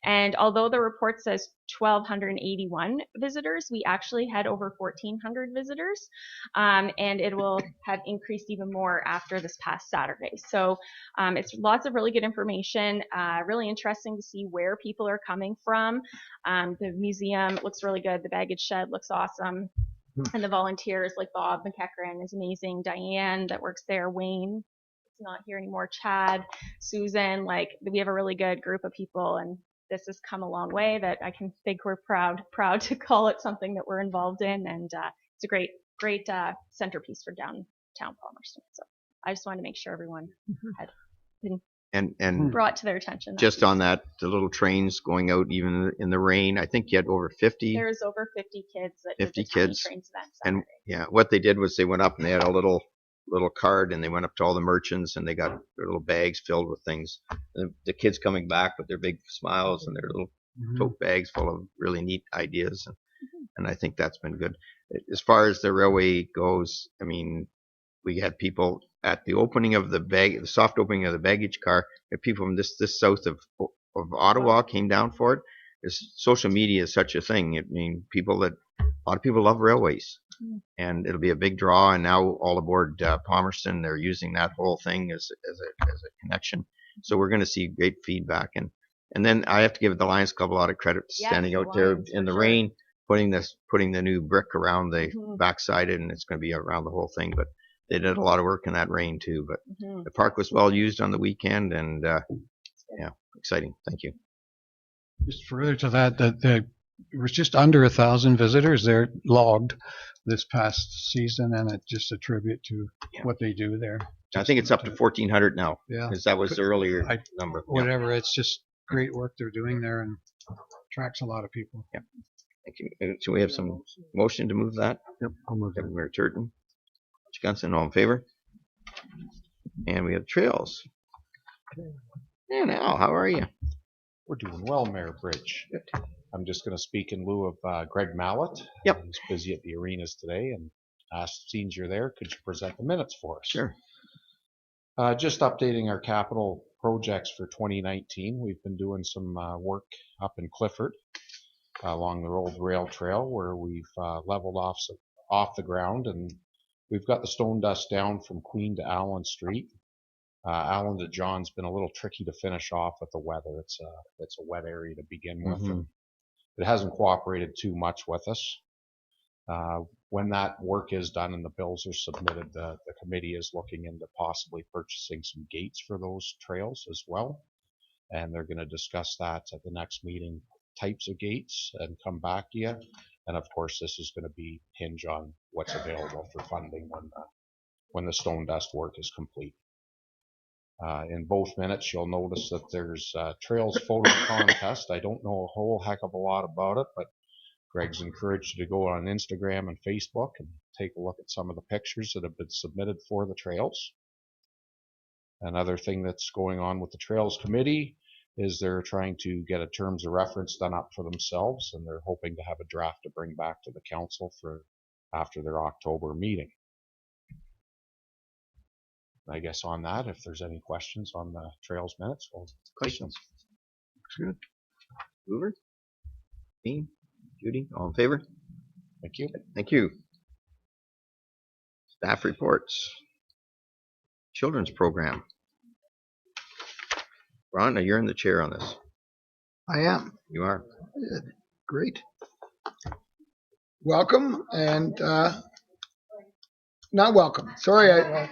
[SPEAKER 9] And although the report says 1,281 visitors, we actually had over 1,400 visitors. And it will have increased even more after this past Saturday. So it's lots of really good information, really interesting to see where people are coming from. The museum looks really good. The baggage shed looks awesome. And the volunteers like Bob McEachran is amazing. Diane that works there. Wayne is not here anymore. Chad, Susan, like we have a really good group of people, and this has come a long way, that I can think we're proud to call it something that we're involved in, and it's a great centerpiece for downtown Palmerston. So I just wanted to make sure everyone had been
[SPEAKER 1] And
[SPEAKER 9] brought to their attention.
[SPEAKER 1] just on that, the little trains going out even in the rain. I think you had over 50.
[SPEAKER 9] There's over 50 kids that
[SPEAKER 1] 50
[SPEAKER 9] did the Tiny
[SPEAKER 1] kids.
[SPEAKER 9] Trains event Saturday.
[SPEAKER 1] And yeah, what they did was they went up and they had a little card, and they went up to all the merchants and they got their little bags filled with things. The kids coming back with their big smiles and their little tote bags full of really neat ideas, and I think that's been good. As far as the railway goes, I mean, we had people at the opening of the soft opening of the baggage car. People from this south of Ottawa came down for it. Social media is such a thing. I mean, a lot of people love railways, and it'll be a big draw. And now all aboard Palmerston, they're using that whole thing as a connection. So we're going to see great feedback. And then I have to give the Lions Club a lot of credit, standing out there in the rain, putting the new brick around the backside, and it's going to be around the whole thing. But they did a lot of work in that rain too. But the park was well used on the weekend, and yeah, exciting. Thank you.
[SPEAKER 3] Just further to that, there was just under 1,000 visitors there logged this past season, and it's just a tribute to what they do there.
[SPEAKER 1] I think it's up to 1,400 now.
[SPEAKER 3] Yeah,
[SPEAKER 1] because that was the earlier number.
[SPEAKER 3] Whatever, it's just great work they're doing there, and attracts a lot of people.
[SPEAKER 1] Yeah. Thank you. So we have some motion to move that.
[SPEAKER 3] Yep, I'll move that.
[SPEAKER 1] Mayor Turton, Johnson, all in favor? And we have trails. And Al, how are you?
[SPEAKER 15] We're doing well, Mayor Bridge. I'm just going to speak in lieu of Greg Mallett.
[SPEAKER 1] Yep.
[SPEAKER 15] He's busy at the arenas today, and seeing you're there, could you present the minutes for us?
[SPEAKER 1] Sure.
[SPEAKER 15] Just updating our capital projects for 2019. We've been doing some work up in Clifford along the old rail trail, where we've leveled off the ground, and we've got the stone dust down from Queen to Allen Street. Allen to John's been a little tricky to finish off with the weather. It's a wet area to begin with. And it hasn't cooperated too much with us. When that work is done and the bills are submitted, the committee is looking into possibly purchasing some gates for those trails as well. And they're going to discuss that at the next meeting, types of gates, and come back to you. And of course, this is going to be hinge on what's available for funding when the stone dust work is complete. In both minutes, you'll notice that there's trails photo contest. I don't know a whole heck of a lot about it, but Greg's encouraged you to go on Instagram and Facebook and take a look at some of the pictures that have been submitted for the trails. Another thing that's going on with the Trails Committee is they're trying to get a terms of reference done up for themselves, and they're hoping to have a draft to bring back to the council for after their October meeting. I guess on that, if there's any questions on the trails minutes, we'll
[SPEAKER 1] questions. Good. Hoover, Dean, Judy, all in favor?
[SPEAKER 15] Thank you.
[SPEAKER 1] Thank you. Staff reports. Children's program. Ron, you're in the chair on this.
[SPEAKER 2] I am.
[SPEAKER 1] You are.
[SPEAKER 2] Great. Welcome and not welcome. Sorry, I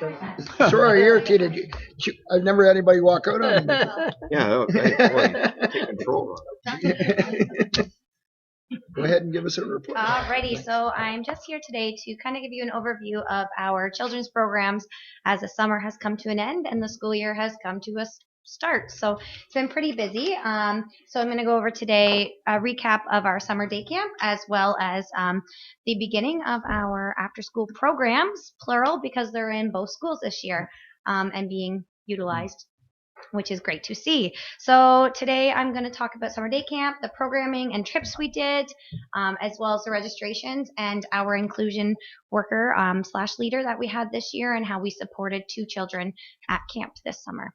[SPEAKER 2] irritated you. I've never had anybody walk out on me.
[SPEAKER 1] Yeah, okay. Boy, take control.
[SPEAKER 2] Go ahead and give us a report.
[SPEAKER 5] Alrighty, so I'm just here today to kind of give you an overview of our children's programs as the summer has come to an end and the school year has come to a start. So it's been pretty busy. So I'm going to go over today a recap of our summer day camp, as well as the beginning of our after school programs, plural, because they're in both schools this year and being utilized, which is great to see. So today I'm going to talk about summer day camp, the programming and trips we did, as well as the registrations and our inclusion worker / leader that we had this year, and how we supported 2 children at camp this summer.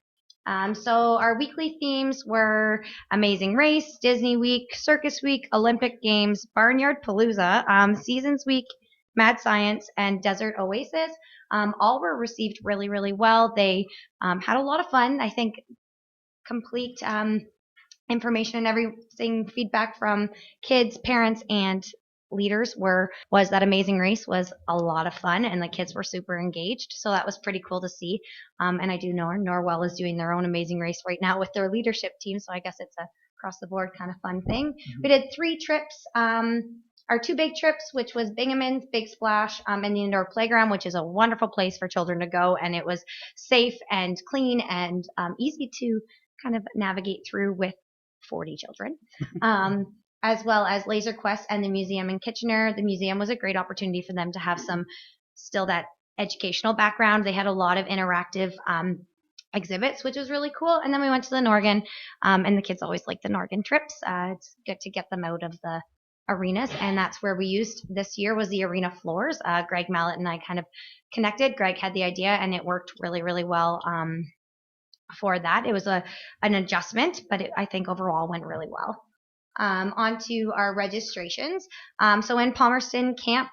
[SPEAKER 5] So our weekly themes were Amazing Race, Disney Week, Circus Week, Olympic Games, Barnyard Palooza, Seasons Week, Mad Science, and Desert Oasis. All were received really, really well. They had a lot of fun. I think complete information and everything, feedback from kids, parents, and leaders was that Amazing Race was a lot of fun, and the kids were super engaged. So that was pretty cool to see. And I do know Norwell is doing their own Amazing Race right now with their leadership team. So I guess it's a across the board kind of fun thing. We did 3 trips. Our 2 big trips, which was Binghamton's Big Splash and the indoor playground, which is a wonderful place for children to go, and it was safe and clean and easy to kind of navigate through with 40 children. As well as Laser Quest and the museum in Kitchener. The museum was a great opportunity for them to have still that educational background. They had a lot of interactive exhibits, which was really cool. And then we went to the Norgan, and the kids always like the Norgan trips. It's good to get them out of the arenas, and that's where we used this year was the arena floors. Greg Mallet and I kind of connected. Greg had the idea, and it worked really, really well for that. It was an adjustment, but I think overall went really well. On to our registrations. So in Palmerston Camp,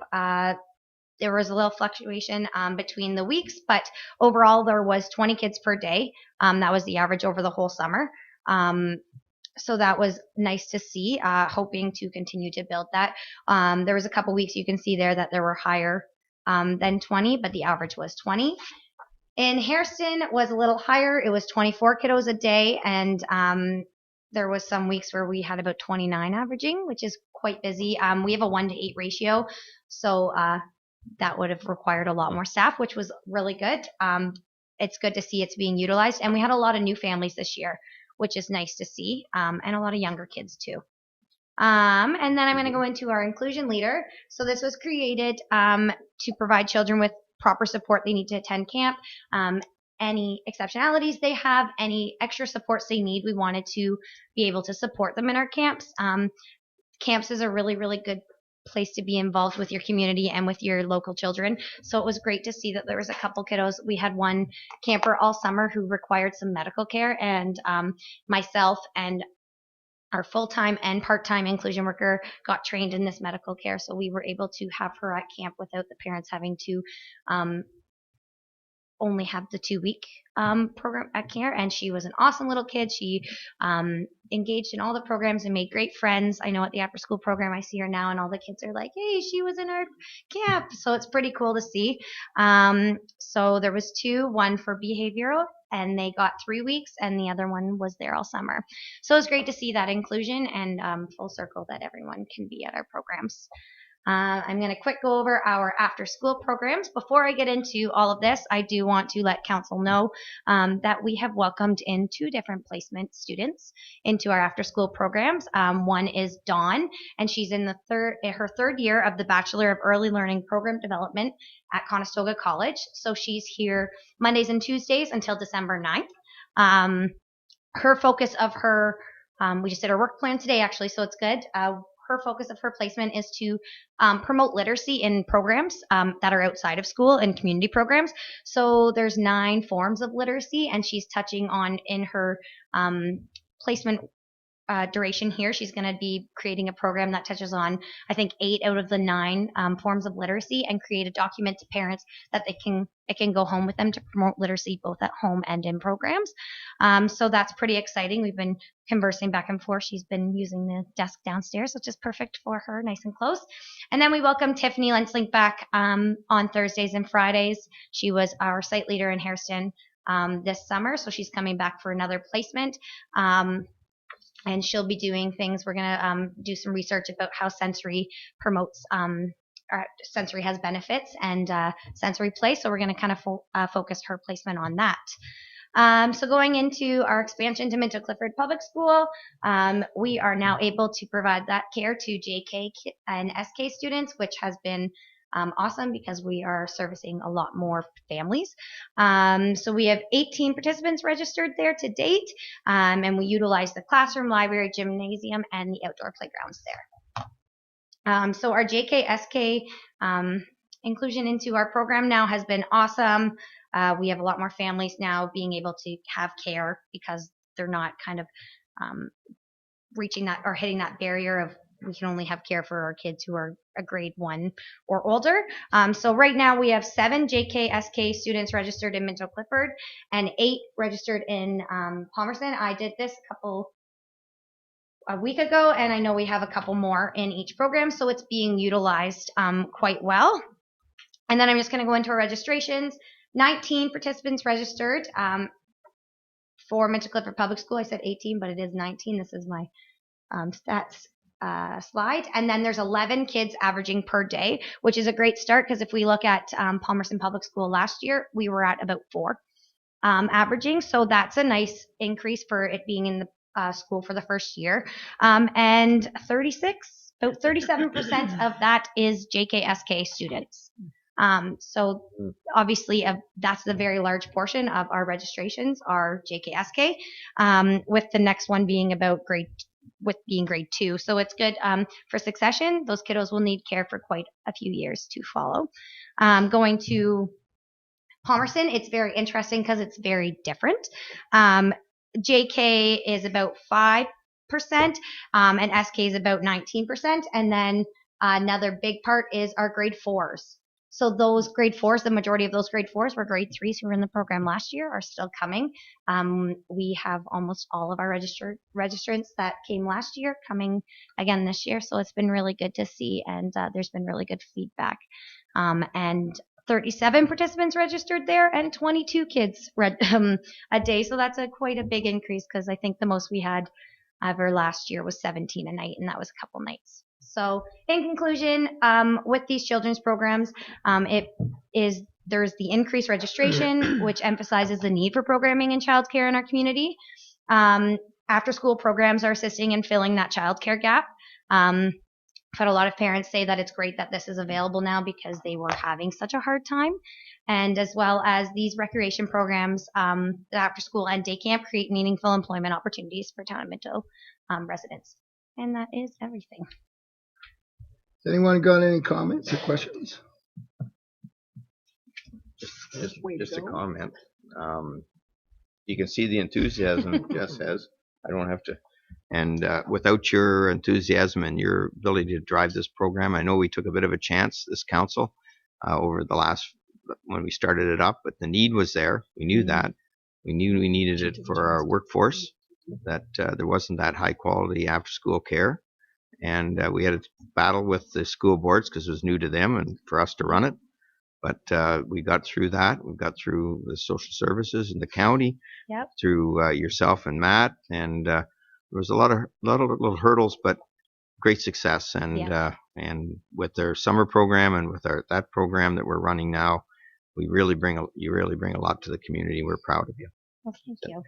[SPEAKER 5] there was a little fluctuation between the weeks, but overall there was 20 kids per day. That was the average over the whole summer. So that was nice to see, hoping to continue to build that. There was a couple weeks you can see there that there were higher than 20, but the average was 20. In Hairston was a little higher. It was 24 kiddos a day, and there was some weeks where we had about 29 averaging, which is quite busy. We have a 1-to-8 ratio, so that would have required a lot more staff, which was really good. It's good to see it's being utilized, and we had a lot of new families this year, which is nice to see, and a lot of younger kids too. And then I'm going to go into our inclusion leader. So this was created to provide children with proper support they need to attend camp. Any exceptionalities they have, any extra supports they need, we wanted to be able to support them in our camps. Camps is a really, really good place to be involved with your community and with your local children. So it was great to see that there was a couple kiddos. We had one camper all summer who required some medical care, and myself and our full-time and part-time inclusion worker got trained in this medical care. So we were able to have her at camp without the parents having to only have the 2-week program at care, and she was an awesome little kid. She engaged in all the programs and made great friends. I know at the after school program I see her now, and all the kids are like, hey, she was in our camp. So it's pretty cool to see. So there was 2, one for behavioral, and they got 3 weeks, and the other one was there all summer. So it was great to see that inclusion and full circle that everyone can be at our programs. I'm going to quick go over our after school programs. Before I get into all of this, I do want to let council know that we have welcomed in 2 different placement students into our after school programs. One is Dawn, and she's in her third year of the Bachelor of Early Learning Program Development at Conestoga College. So she's here Mondays and Tuesdays until December 9th. Her focus of her, we just did her work plan today actually, so it's good. Her focus of her placement is to promote literacy in programs that are outside of school and community programs. So there's 9 forms of literacy, and she's touching on in her placement duration here. She's going to be creating a program that touches on, I think, 8 out of the 9 forms of literacy, and create a document to parents that it can go home with them to promote literacy both at home and in programs. So that's pretty exciting. We've been conversing back and forth. She's been using the desk downstairs, which is perfect for her, nice and close. And then we welcome Tiffany Lenslink back on Thursdays and Fridays. She was our site leader in Hairston this summer, so she's coming back for another placement. And she'll be doing things. We're going to do some research about how sensory promotes, sensory has benefits and sensory play. So we're going to kind of focus her placement on that. So going into our expansion to Minto Clifford Public School, we are now able to provide that care to JK and SK students, which has been awesome because we are servicing a lot more families. So we have 18 participants registered there to date, and we utilize the classroom, library, gymnasium, and the outdoor playgrounds there. So our JK-SK inclusion into our program now has been awesome. We have a lot more families now being able to have care because they're not kind of reaching that or hitting that barrier of we can only have care for our kids who are a grade 1 or older. So right now we have 7 JK-SK students registered in Minto Clifford and 8 registered in Palmerston. I did this a week ago, and I know we have a couple more in each program, so it's being utilized quite well. And then I'm just going to go into our registrations. 19 participants registered. for Minto Clifford Public School, I said 18, but it is 19. This is my stats slide. And then there's 11 kids averaging per day, which is a great start because if we look at Palmerston Public School last year, we were at about 4 averaging. So that's a nice increase for it being in the school for the first year. And about 37% of that is JKSK students. So obviously that's a very large portion of our registrations are JKSK, with the next one being about grade 2. So it's good for succession. Those kiddos will need care for quite a few years to follow. Going to Palmerston, it's very interesting because it's very different. JK is about 5%, and SK is about 19%. And then another big part is our grade 4s. So those grade 4s, the majority of those grade 4s were grade 3s who were in the program last year are still coming. We have almost all of our registrants that came last year coming again this year. So it's been really good to see, and there's been really good feedback. And 37 participants registered there and 22 kids read a day. So that's quite a big increase because I think the most we had ever last year was 17 a night, and that was a couple nights. So in conclusion, with these children's programs, there's the increased registration, which emphasizes the need for programming and childcare in our community. After school programs are assisting in filling that childcare gap. I've had a lot of parents say that it's great that this is available now because they were having such a hard time. And as well as these recreation programs, the after school and day camp create meaningful employment opportunities for town of Minto residents. And that is everything.
[SPEAKER 2] Has anyone got any comments or questions?
[SPEAKER 1] Just a comment. You can see the enthusiasm Jess has. I don't have to. And without your enthusiasm and your ability to drive this program, I know we took a bit of a chance, this council, over the last, when we started it up, but the need was there. We knew that. We knew we needed it for our workforce, that there wasn't that high quality after school care. And we had to battle with the school boards because it was new to them and for us to run it. But we got through that. We got through the social services in the county, through yourself and Matt, and there was a lot of little hurdles, but great success. And with their summer program and with that program that we're running now, you really bring a lot to the community. We're proud of you.
[SPEAKER 5] Well, thank you.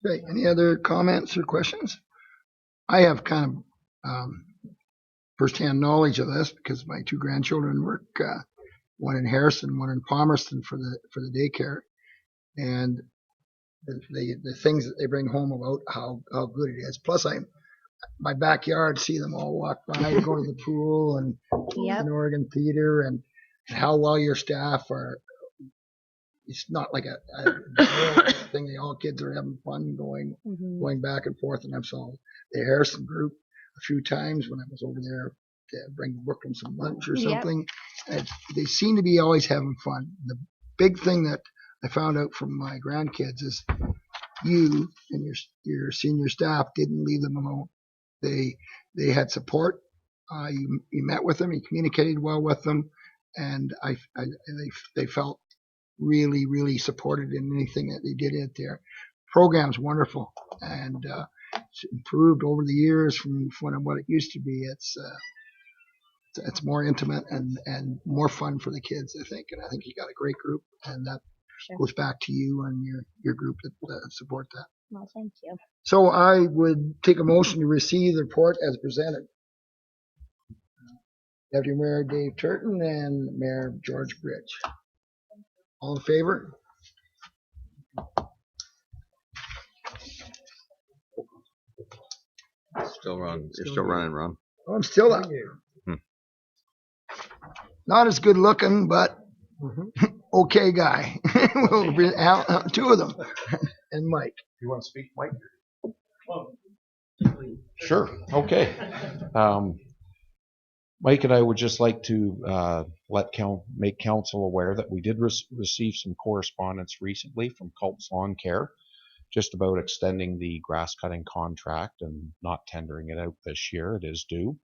[SPEAKER 2] Great. Any other comments or questions? I have kind of firsthand knowledge of this because my 2 grandchildren work, one in Harrison, one in Palmerston for the daycare, and the things that they bring home about how good it is. Plus, my backyard, see them all walk by, go to the pool and an Oregon Theater, and how well your staff are. It's not like a thing. All kids are having fun going back and forth. And I've saw the Harrison group a few times when I was over there to bring Brooklyn some lunch or something. They seem to be always having fun. The big thing that I found out from my grandkids is you and your senior staff didn't leave them alone. They had support. You met with them. You communicated well with them, and they felt really, really supported in anything that they did in there. Program's wonderful, and it's improved over the years from what it used to be. It's more intimate and more fun for the kids, I think. And I think you got a great group, and that goes back to you and your group that support that.
[SPEAKER 5] Well, thank you.
[SPEAKER 2] So I would take a motion to receive the report as presented. Deputy Mayor Dave Turton and Mayor George Bridge. All in favor?
[SPEAKER 1] Still running. You're still running, Ron.
[SPEAKER 2] Oh, I'm still up. Not as good looking, but okay guy. We'll bring out 2 of them. And Mike.
[SPEAKER 15] You want to speak, Mike? Sure. Okay. Mike and I would just like to make council aware that we did receive some correspondence recently from Culp's Lawn Care just about extending the grass cutting contract and not tendering it out this year. It is due.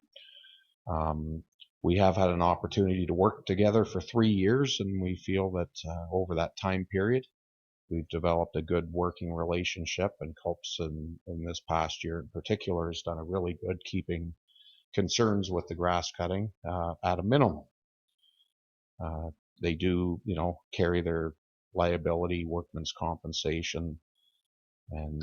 [SPEAKER 15] We have had an opportunity to work together for 3 years, and we feel that over that time period, We've developed a good working relationship, and Culps in this past year in particular has done a really good keeping concerns with the grass cutting at a minimum. They do, carry their liability, workman's compensation, and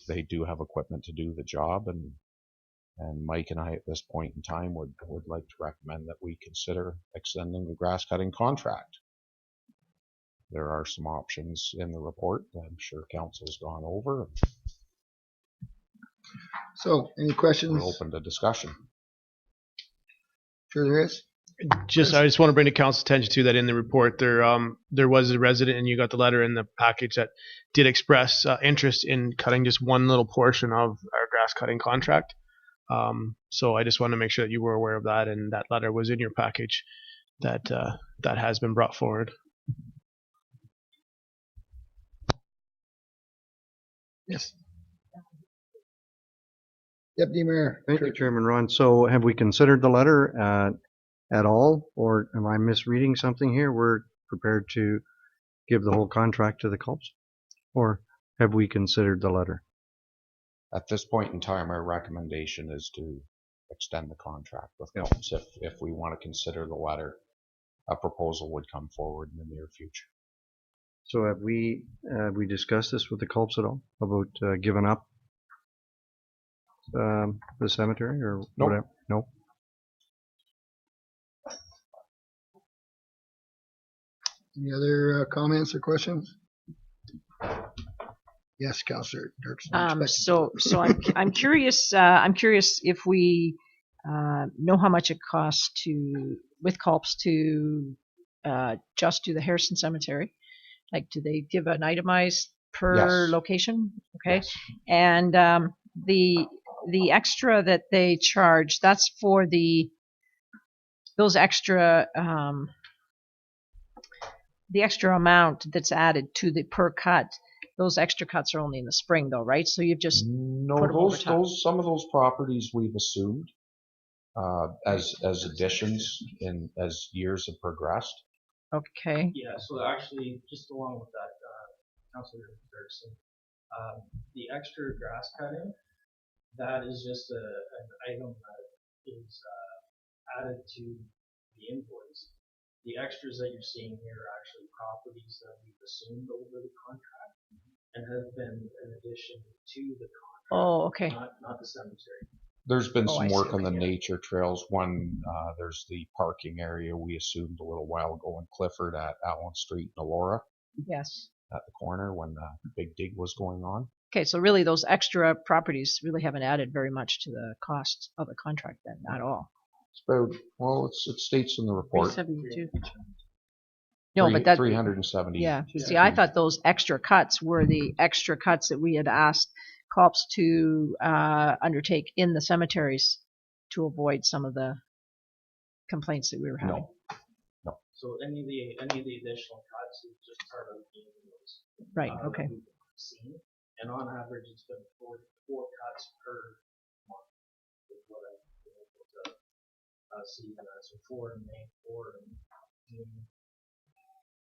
[SPEAKER 15] they do have equipment to do the job. And Mike and I at this point in time would like to recommend that we consider extending the grass cutting contract. There are some options in the report that I'm sure council's gone over.
[SPEAKER 2] So, any questions?
[SPEAKER 15] We're open to discussion.
[SPEAKER 2] Sure there is.
[SPEAKER 14] I just want to bring to council's attention to that in the report there was a resident, and you got the letter in the package, that did express interest in cutting just one little portion of our grass cutting contract. So I just want to make sure that you were aware of that, and that letter was in your package. That has been brought forward.
[SPEAKER 2] Yes. Deputy Mayor.
[SPEAKER 16] Thank you, Chairman Ron. So have we considered the letter at all, or am I misreading something here? We're prepared to give the whole contract to the Culps, or have we considered the letter?
[SPEAKER 15] At this point in time, our recommendation is to extend the contract with Culps. If we want to consider the letter, a proposal would come forward in the near future.
[SPEAKER 16] So have we discussed this with the Culps at all about giving up the cemetery or
[SPEAKER 15] Nope.
[SPEAKER 16] whatever? Nope.
[SPEAKER 2] Any other comments or questions? Yes, Councillor Dirksen.
[SPEAKER 13] So I'm curious. I'm curious if we know how much it costs with Culps to just do the Harrison Cemetery. Like, do they give an itemized per location? Okay.
[SPEAKER 15] Yes.
[SPEAKER 13] And the extra that they charge, that's for those extra the extra amount that's added to the per cut. Those extra cuts are only in the spring, though, right? So you've just put them over top.
[SPEAKER 15] Some of those properties we've assumed as additions as years have progressed.
[SPEAKER 13] Okay.
[SPEAKER 17] Yeah, so actually, just along with that, Councillor Dirksen, the extra grass cutting, that is just an item that is added to the invoice. The extras that you're seeing here are actually properties that we've assumed over the contract and have been an addition to the contract.
[SPEAKER 13] Oh, okay.
[SPEAKER 17] Not the cemetery.
[SPEAKER 15] There's been some work on the nature trails. One, there's the parking area we assumed a little while ago in Clifford at Allen Street and Elora.
[SPEAKER 13] Yes.
[SPEAKER 15] At the corner when the big dig was going on.
[SPEAKER 13] Okay, so really those extra properties really haven't added very much to the cost of the contract then, at all.
[SPEAKER 15] It's about, it states in the report.
[SPEAKER 13] 372. No, but that
[SPEAKER 15] 370.
[SPEAKER 13] Yeah. See, I thought those extra cuts were the extra cuts that we had asked Culps to undertake in the cemeteries to avoid some of the complaints that we were having.
[SPEAKER 15] No.
[SPEAKER 17] So any of the additional cuts is just part of the invoice.
[SPEAKER 13] Right. Okay.
[SPEAKER 17] We've seen, and on average, it's been four cuts per month. Is what I've been able to see. So 4 in May, 4 in June,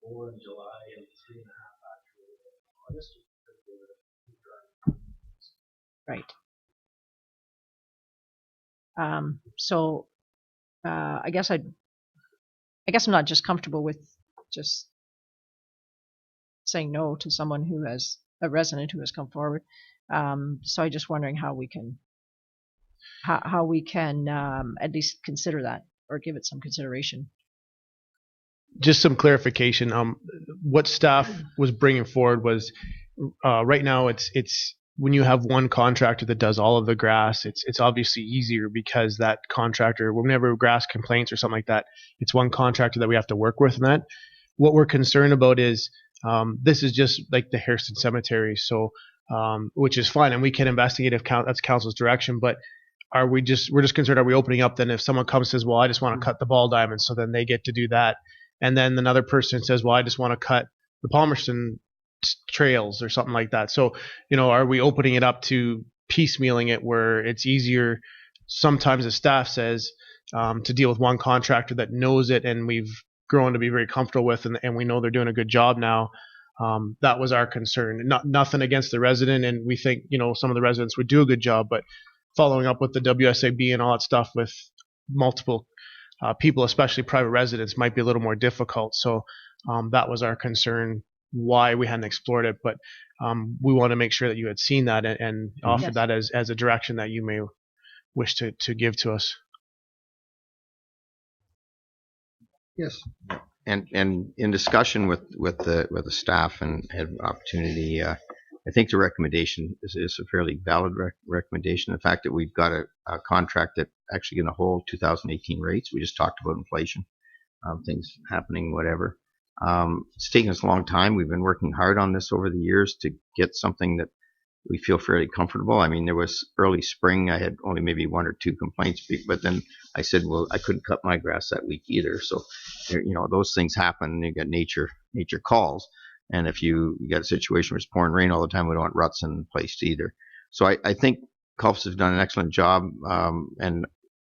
[SPEAKER 17] 4 in July, and 3.5 actually in August.
[SPEAKER 13] Right. So I guess I'm not just comfortable with just saying no to someone who has a resident who has come forward. So I'm just wondering how we can at least consider that or give it some consideration.
[SPEAKER 14] Just some clarification. What staff was bringing forward was right now it's when you have one contractor that does all of the grass, it's obviously easier because that contractor, whenever grass complaints or something like that, it's one contractor that we have to work with in that. What we're concerned about is this is just like the Harrison Cemetery, so which is fine, and we can investigate if that's council's direction. But we're just concerned, are we opening up then if someone comes and says, well, I just want to cut the ball diamond, so then they get to do that, and then another person says, well, I just want to cut the Palmerston trails or something like that. So, are we opening it up to piecemealing it where it's easier sometimes, the staff says, to deal with one contractor that knows it and we've grown to be very comfortable with and we know they're doing a good job now, That was our concern. Nothing against the resident, and we think some of the residents would do a good job, but following up with the WSAB and all that stuff with multiple people, especially private residents, might be a little more difficult. So that was our concern, why we hadn't explored it. But we want to make sure that you had seen that and offered that as a direction that you may wish to give to us.
[SPEAKER 2] Yes.
[SPEAKER 1] And in discussion with the staff and had opportunity, I think the recommendation is a fairly valid recommendation. The fact that we've got a contract that actually going to hold 2018 rates. We just talked about inflation, things happening, whatever. It's taken us a long time. We've been working hard on this over the years to get something that we feel fairly comfortable. I mean, there was early spring. I had only maybe 1 or 2 complaints, but then I said, well, I couldn't cut my grass that week either. So, those things happen. You got nature calls. And if you got a situation where it's pouring rain all the time, we don't want ruts in place either. So I think Culps have done an excellent job. And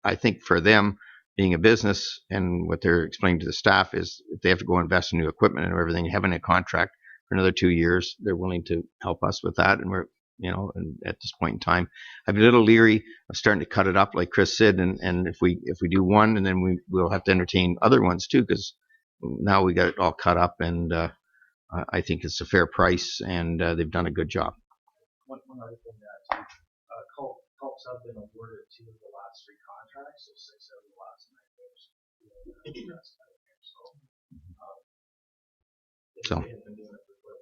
[SPEAKER 1] I think for them, being a business and what they're explaining to the staff is if they have to go invest in new equipment and everything, having a contract for another 2 years, they're willing to help us with that. And we're, and at this point in time, I'd be a little leery of starting to cut it up, like Chris said. And if we do one, and then we'll have to entertain other ones too, because now we got it all cut up, and I think it's a fair price, and they've done a good job.
[SPEAKER 17] One other thing that Culps have been awarded 2 of the last 3 contracts, so 6 out of the last 9 years.
[SPEAKER 1] So.
[SPEAKER 17] They've been doing it for quite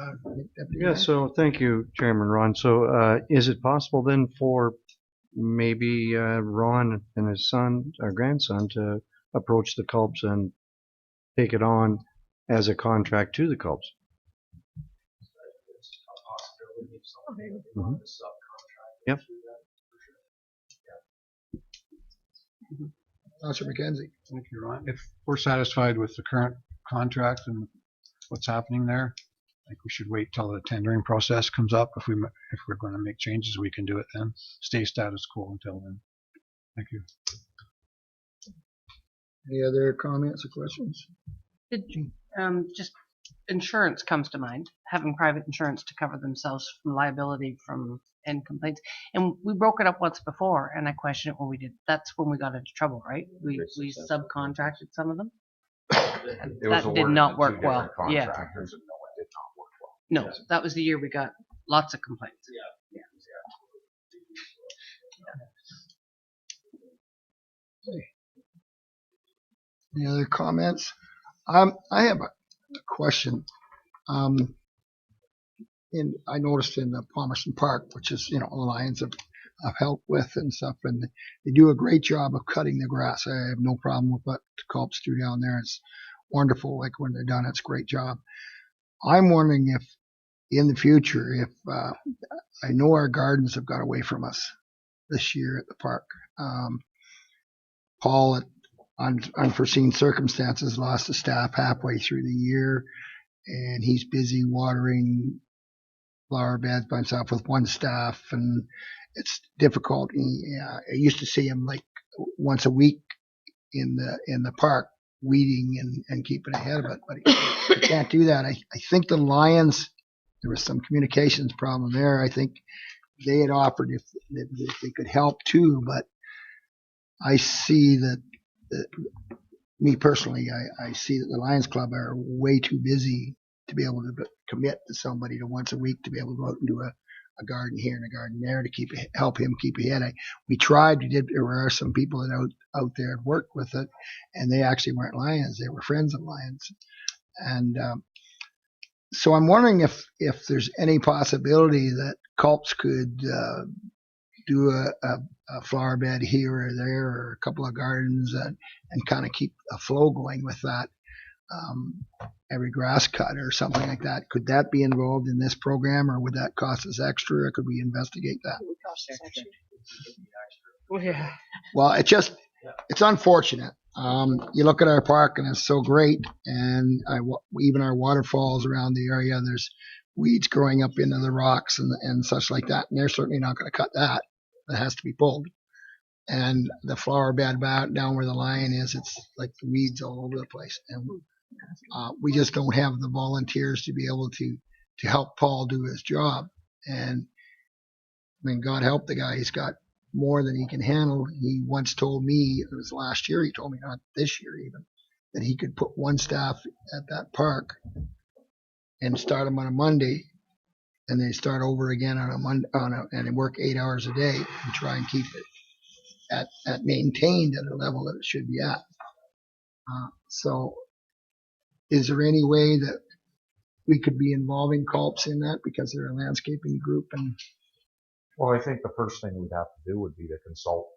[SPEAKER 17] a while.
[SPEAKER 16] Yeah, so thank you, Chairman Ron. So is it possible then for maybe Ron and his son or grandson to approach the Culps and take it on as a contract to the Culps?
[SPEAKER 17] It's a possibility of something
[SPEAKER 16] Mm-hmm.
[SPEAKER 17] to subcontract.
[SPEAKER 16] Yep.
[SPEAKER 2] Councillor McKenzie.
[SPEAKER 3] Thank you, Ron. If we're satisfied with the current contract and what's happening there, I think we should wait till the tendering process comes up. If we're going to make changes, we can do it then. Stay status quo until then. Thank you.
[SPEAKER 2] Any other comments or questions?
[SPEAKER 18] Just insurance comes to mind, having private insurance to cover themselves from liability from end complaints. And we broke it up once before, and I questioned it when we did. That's when we got into trouble, right? We subcontracted some of them. That did not work well. Yeah. No, that was the year we got lots of complaints.
[SPEAKER 17] Yeah.
[SPEAKER 2] Any other comments? I have a question. And I noticed in the Palmerston Park, which is, the Lions have helped with and stuff, and they do a great job of cutting the grass. I have no problem with what the Culps do down there. It's wonderful. Like when they're done, it's a great job. I'm wondering if in the future, if I know our gardens have got away from us this year at the park. Paul, at unforeseen circumstances, lost his staff halfway through the year, and he's busy watering flower beds by himself with one staff, and it's difficult. I used to see him like once a week in the park weeding and keeping ahead of it, but he can't do that. I think the Lions, there was some communications problem there. I think they had offered if they could help too, but I see that me personally, I see that the Lions Club are way too busy to be able to commit to somebody to once a week to be able to go out and do a garden here and a garden there to help him keep ahead. We tried. There were some people that out there had worked with it, and they actually weren't Lions. They were friends of Lions, and so I'm wondering if there's any possibility that Culps could do a flower bed here or there or a couple of gardens and kind of keep a flow going with that. Every grass cut or something like that. Could that be involved in this program, or would that cost us extra? Or could we investigate that?
[SPEAKER 18] It would cost us extra. Oh, yeah.
[SPEAKER 2] Well, it's unfortunate. You look at our park and it's so great, and even our waterfalls around the area, there's weeds growing up into the rocks and such like that, and they're certainly not going to cut that. That has to be pulled. And the flower bed down where the lion is, it's like the weeds all over the place. And We just don't have the volunteers to be able to help Paul do his job. And I mean, God help the guy. He's got more than he can handle. He once told me, it was last year, he told me, not this year even, that he could put one staff at that park and start them on a Monday, and they start over again on a Monday, and work 8 hours a day and try and keep it at maintained at a level that it should be at. So is there any way that we could be involving Culps in that, because they're a landscaping group? And
[SPEAKER 15] Well, I think the first thing we'd have to do would be to consult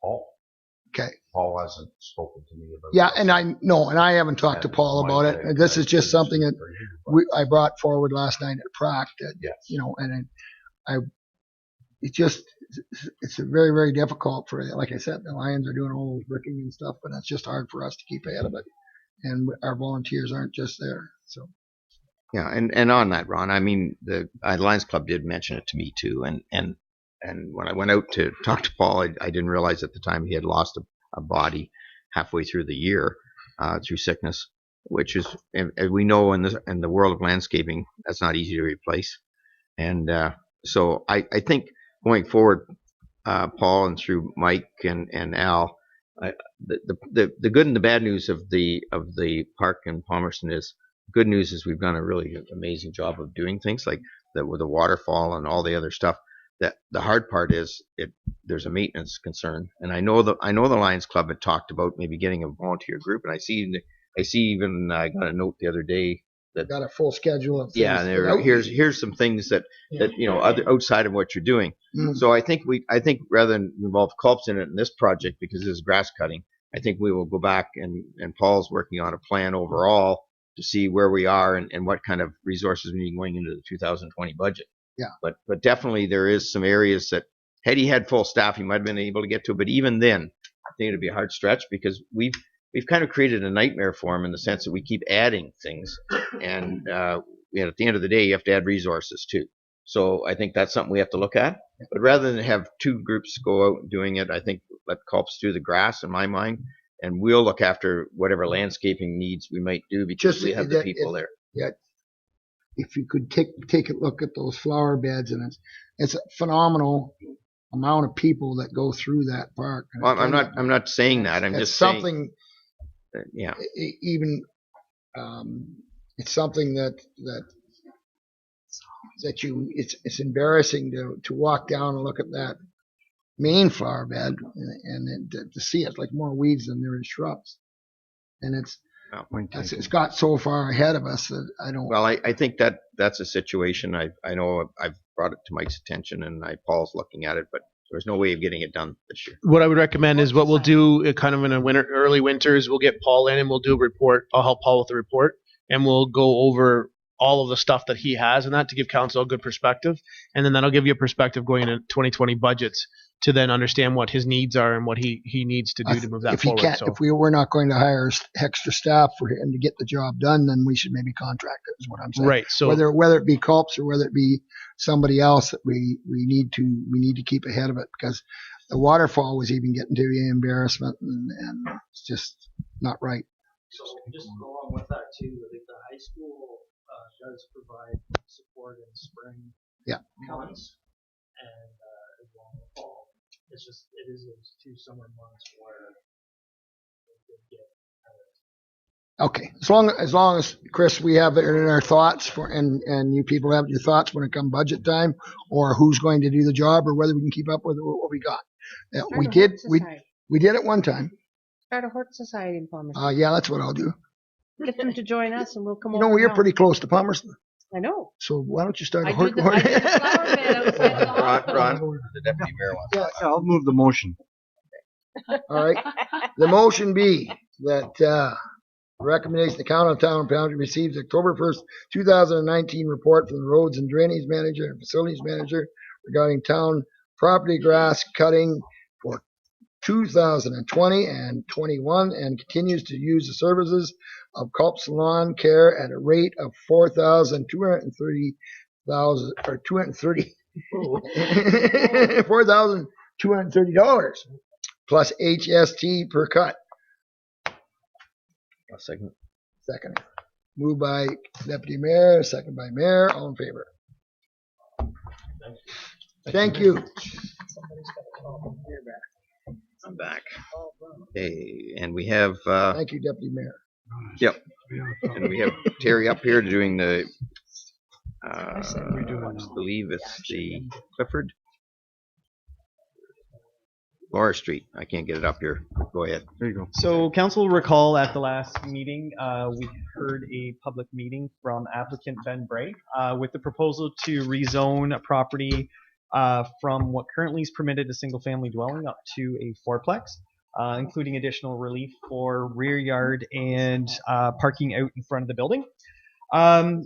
[SPEAKER 15] Paul.
[SPEAKER 2] okay.
[SPEAKER 15] Paul hasn't spoken to me about
[SPEAKER 2] Yeah,
[SPEAKER 15] this.
[SPEAKER 2] and I haven't talked to Paul about it. And this is just something that I brought forward last night at Prac. That it's very, very difficult for, like I said, the Lions are doing all those bricking and stuff, but it's just hard for us to keep ahead of it. And our volunteers aren't just there. So.
[SPEAKER 1] Yeah, and on that, Ron, I mean, the Lions Club did mention it to me too, and when I went out to talk to Paul, I didn't realize at the time he had lost a body halfway through the year through sickness, which is, as we know, in the world of landscaping, that's not easy to replace. And so I think going forward, Paul, and through Mike and Al, the good and the bad news of the park in Palmerston is, good news is we've done a really amazing job of doing things like with the waterfall and all the other stuff. That the hard part is there's a maintenance concern, and I know the Lions Club had talked about maybe getting a volunteer group, and I see even I got a note the other day that
[SPEAKER 2] got a full schedule of things.
[SPEAKER 1] Yeah, here's some things that other outside of what you're doing. So I think rather than involve Culps in it in this project, because this is grass cutting, I think we will go back and Paul's working on a plan overall to see where we are and what kind of resources we need going into the 2020 budget.
[SPEAKER 2] Yeah.
[SPEAKER 1] But definitely there is some areas that had he had full staff, he might have been able to get to. But even then, I think it'd be a hard stretch, because we've kind of created a nightmare for him in the sense that we keep adding things, and at the end of the day, you have to add resources too. So I think that's something we have to look at. But rather than have two groups go out doing it, I think let Culps do the grass, in my mind, and we'll look after whatever landscaping needs we might do, because we have the people there.
[SPEAKER 2] Yeah. If you could take a look at those flower beds, and it's a phenomenal amount of people that go through that park.
[SPEAKER 1] Well, I'm not saying that. I'm just
[SPEAKER 2] something.
[SPEAKER 1] Saying, yeah.
[SPEAKER 2] Even it's something that it's embarrassing to walk down and look at that main flower bed and to see it, like more weeds than there is shrubs, and it's got so far ahead of us that I don't.
[SPEAKER 1] Well, I think that's a situation. I know I've brought it to Mike's attention, and Paul's looking at it, but there's no way of getting it done this year.
[SPEAKER 14] What I would recommend is what we'll do kind of in early winters, we'll get Paul in and we'll do a report. I'll help Paul with the report, and we'll go over all of the stuff that he has and that to give council a good perspective. And then that'll give you a perspective going into 2020 budgets to then understand what his needs are and what he needs to do to move that forward.
[SPEAKER 2] If we were not going to hire extra staff for him to get the job done, then we should maybe contract it, is what I'm saying.
[SPEAKER 14] Right. So
[SPEAKER 2] whether it be Culps or whether it be somebody else, that we need to keep ahead of it, because the waterfall was even getting to be an embarrassment, and it's just not right.
[SPEAKER 17] So just to go along with that too, I think the high school does provide support in spring months and as well in the fall. It's just it is those 2 summer months where we get
[SPEAKER 2] Okay, as long as Chris, we have it in our thoughts and you people have your thoughts when it comes budget time, or who's going to do the job, or whether we can keep up with what we got. We did it one time.
[SPEAKER 18] Start a Hort Society in Palmerston.
[SPEAKER 2] Yeah, that's what I'll do.
[SPEAKER 13] Get them to join us, and we'll come over.
[SPEAKER 2] You're pretty close to Palmerston.
[SPEAKER 13] I know.
[SPEAKER 2] So why don't you start a
[SPEAKER 13] I
[SPEAKER 2] Hort?
[SPEAKER 13] did the flower bed outside the hospital.
[SPEAKER 1] Ron, the deputy mayor wants.
[SPEAKER 16] Yeah, I'll move the motion.
[SPEAKER 2] All right. The motion be that recommendation the county of Town County receives October 1st, 2019 report from the roads and drainage manager and facilities manager regarding town property grass cutting for 2020 and 21, and continues to use the services of Culps Lawn Care at a rate of $4,230 plus HST per cut.
[SPEAKER 1] A second.
[SPEAKER 2] Second. Moved by Deputy Mayor, second by Mayor. All in favor? Thank you.
[SPEAKER 1] I'm back. Okay, and we have
[SPEAKER 2] Thank you, Deputy Mayor.
[SPEAKER 1] yep, and we have Terry up here doing the. I believe it's the Clifford. Laura Street. I can't get it up here. Go ahead.
[SPEAKER 16] There you go.
[SPEAKER 19] So council will recall at the last meeting, we heard a public meeting from applicant Ben Bray with the proposal to rezone a property from what currently is permitted a single family dwelling up to a fourplex, including additional relief for rear yard and parking out in front of the building. A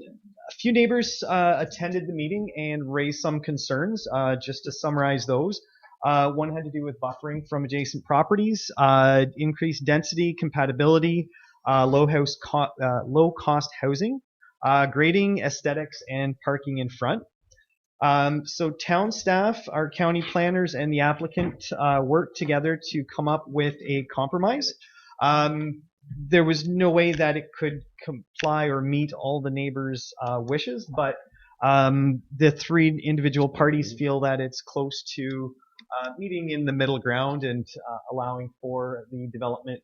[SPEAKER 19] few neighbors attended the meeting and raised some concerns. Just to summarize those. One had to do with buffering from adjacent properties, increased density, compatibility, low cost housing, grading, aesthetics, and parking in front. So town staff, our county planners, and the applicant worked together to come up with a compromise. There was no way that it could comply or meet all the neighbors' wishes, but the three individual parties feel that it's close to meeting in the middle ground and allowing for the development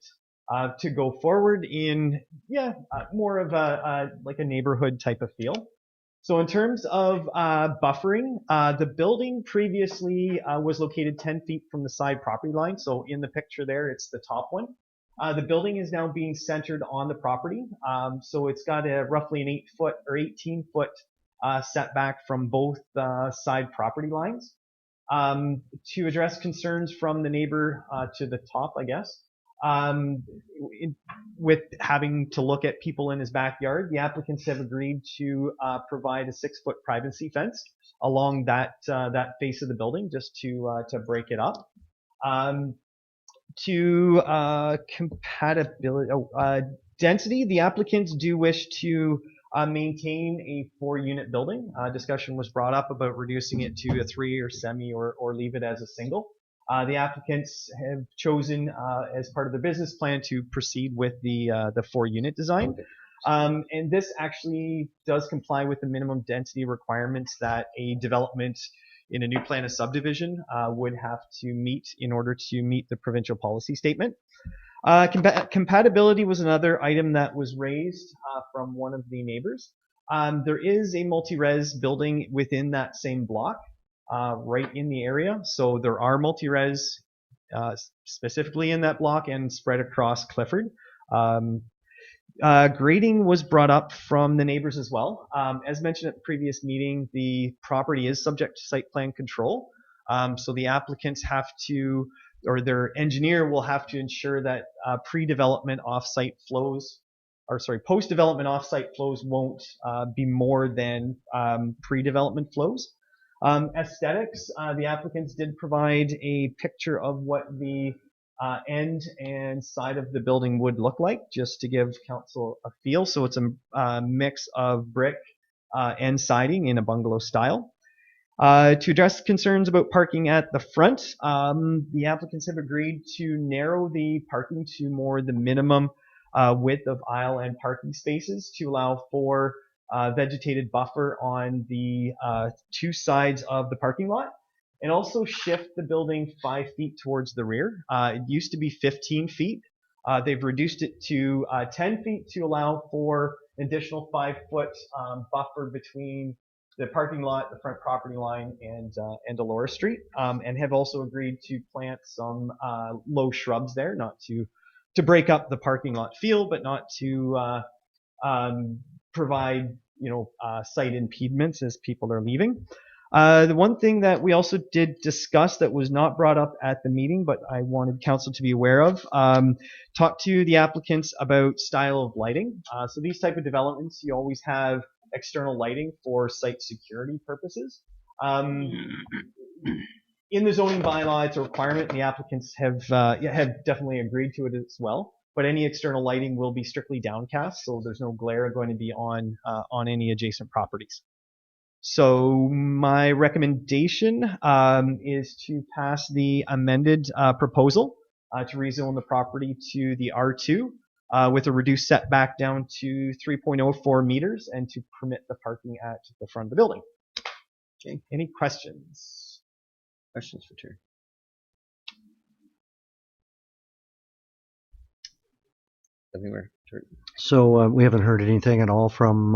[SPEAKER 19] to go forward in more of like a neighborhood type of feel. So in terms of buffering, the building previously was located 10 feet from the side property line. So in the picture there, it's the top one. The building is now being centered on the property. So it's got a roughly an 8-foot or 18-foot setback from both side property lines. To address concerns from the neighbor to the top, I guess, with having to look at people in his backyard, the applicants have agreed to provide a 6-foot privacy fence along that face of the building, just to break it up. Compatibility, density, the applicants do wish to maintain a 4-unit building. Discussion was brought up about reducing it to a 3 or semi or leave it as a single. The applicants have chosen as part of the business plan to proceed with the 4-unit design. And this actually does comply with the minimum density requirements that a development in a new plan of subdivision would have to meet in order to meet the provincial policy statement. Compatibility was another item that was raised from one of the neighbors. There is a multi-res building within that same block right in the area. So there are multi-res specifically in that block and spread across Clifford. Grading was brought up from the neighbors as well. As mentioned at the previous meeting, the property is subject to site plan control. So the applicants have to, or their engineer will have to ensure that post-development offsite flows won't be more than pre-development flows. Aesthetics, the applicants did provide a picture of what the end and side of the building would look like, just to give council a feel. So it's a mix of brick and siding in a bungalow style. To address concerns about parking at the front, the applicants have agreed to narrow the parking to more the minimum width of aisle and parking spaces to allow for vegetated buffer on the 2 sides of the parking lot, and also shift the building 5 feet towards the rear. It used to be 15 feet. They've reduced it to 10 feet to allow for an additional 5-foot buffer between the parking lot, the front property line, and Delora Street, and have also agreed to plant some low shrubs there, not to break up the parking lot feel, but not to provide site impediments as people are leaving. The one thing that we also did discuss that was not brought up at the meeting, but I wanted council to be aware of, talk to the applicants about style of lighting. So these type of developments, you always have external lighting for site security purposes. In the zoning bylaw, it's a requirement, and the applicants have definitely agreed to it as well. But any external lighting will be strictly downcast, so there's no glare going to be on any adjacent properties. So my recommendation is to pass the amended proposal to rezone the property to the R2 with a reduced setback down to 3.04 meters and to permit the parking at the front of the building. Okay, any questions?
[SPEAKER 1] Questions for Terry? Everywhere.
[SPEAKER 16] So we haven't heard anything at all from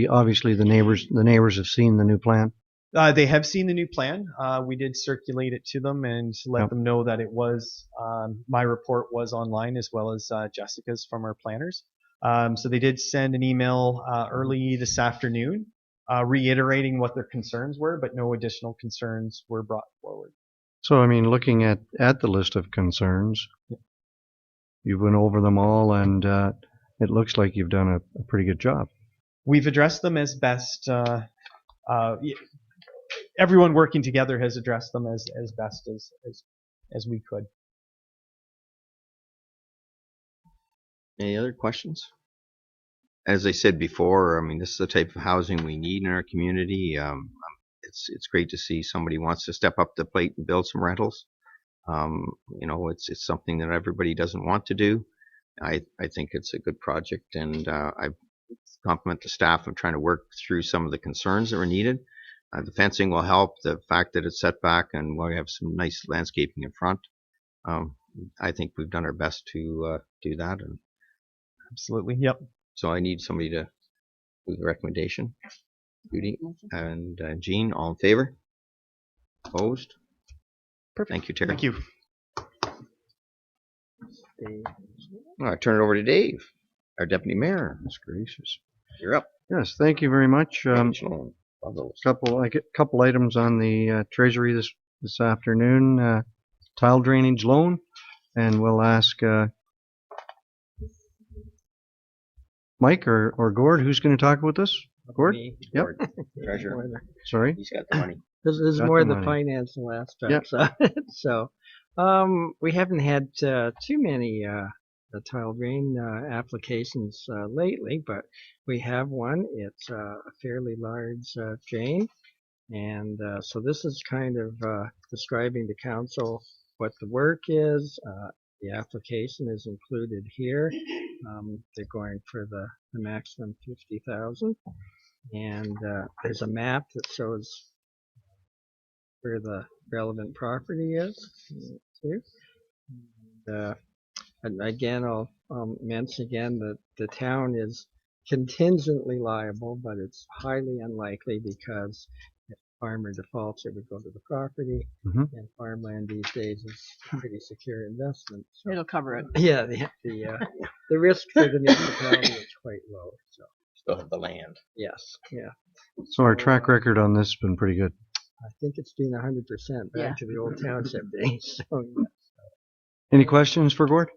[SPEAKER 16] obviously the neighbors. The neighbors have seen the new plan.
[SPEAKER 19] They have seen the new plan. We did circulate it to them and let them know that it was, my report was online as well as Jessica's from our planners. So they did send an email early this afternoon reiterating what their concerns were, but no additional concerns were brought forward.
[SPEAKER 16] So I mean, looking at the list of concerns, you went over them all, and it looks like you've done a pretty good job.
[SPEAKER 19] We've addressed them as best. Everyone working together has addressed them as best as we could.
[SPEAKER 1] Any other questions? As I said before, I mean, this is the type of housing we need in our community. It's great to see somebody wants to step up to the plate and build some rentals. You know, it's something that everybody doesn't want to do. I think it's a good project, and I compliment the staff of trying to work through some of the concerns that were needed. The fencing will help. The fact that it's set back and we have some nice landscaping in front. I think we've done our best to do that. And
[SPEAKER 19] absolutely, yep.
[SPEAKER 1] So I need somebody to do the recommendation. Judy and Jean, all in favor? Opposed? Perfect. Thank you, Terry.
[SPEAKER 19] Thank you.
[SPEAKER 1] I turn it over to Dave, our deputy mayor. That's gracious. You're up.
[SPEAKER 16] Yes, thank you very much. Couple items on the treasury this afternoon. Tile drainage loan, and we'll ask Mike or Gord, who's going to talk with us? Gord?
[SPEAKER 20] Me.
[SPEAKER 16] Yep.
[SPEAKER 20] Gord.
[SPEAKER 1] Treasurer.
[SPEAKER 16] Sorry.
[SPEAKER 1] He's got the money.
[SPEAKER 20] This is
[SPEAKER 16] Got
[SPEAKER 20] more
[SPEAKER 16] the
[SPEAKER 20] the
[SPEAKER 16] money.
[SPEAKER 20] financial aspects
[SPEAKER 16] Yep.
[SPEAKER 20] of it. So, we haven't had too many tile drain applications lately, but we have one. It's a fairly large drain, and so this is kind of describing to council what the work is. The application is included here. They're going for the maximum 50,000, and there's a map that shows where the relevant property is too. And again, I'll mention again that the town is contingently liable, but it's highly unlikely because if farmer defaults, it would go to the property, and farmland these days is a pretty secure investment. So,
[SPEAKER 13] It'll cover it.
[SPEAKER 20] yeah, the risk for the municipality is quite low. So
[SPEAKER 1] Still have the land.
[SPEAKER 20] yes, yeah.
[SPEAKER 16] So our track record on this has been pretty good.
[SPEAKER 20] I think it's been 100% back
[SPEAKER 13] Yeah.
[SPEAKER 20] to the old township days. So, yeah.
[SPEAKER 16] Any questions for Gord?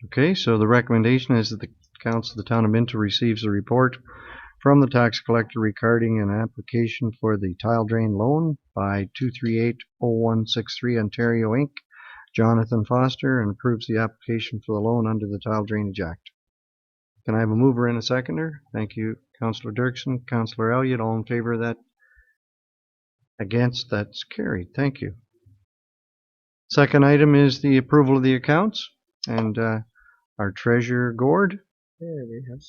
[SPEAKER 16] Okay, so the recommendation is that the council of the town of Minto receives a report from the tax collector regarding an application for the tile drain loan by 2380163 Ontario Inc., Jonathan Foster, and approves the application for the loan under the Tile Drainage Act. Can I have a mover and a seconder? Thank you, Councillor Dirksen. Councillor Elliott, all in favor of that? Against? That's carried. Thank you. Second item is the approval of the accounts, and our treasurer, Gord.
[SPEAKER 20] There we have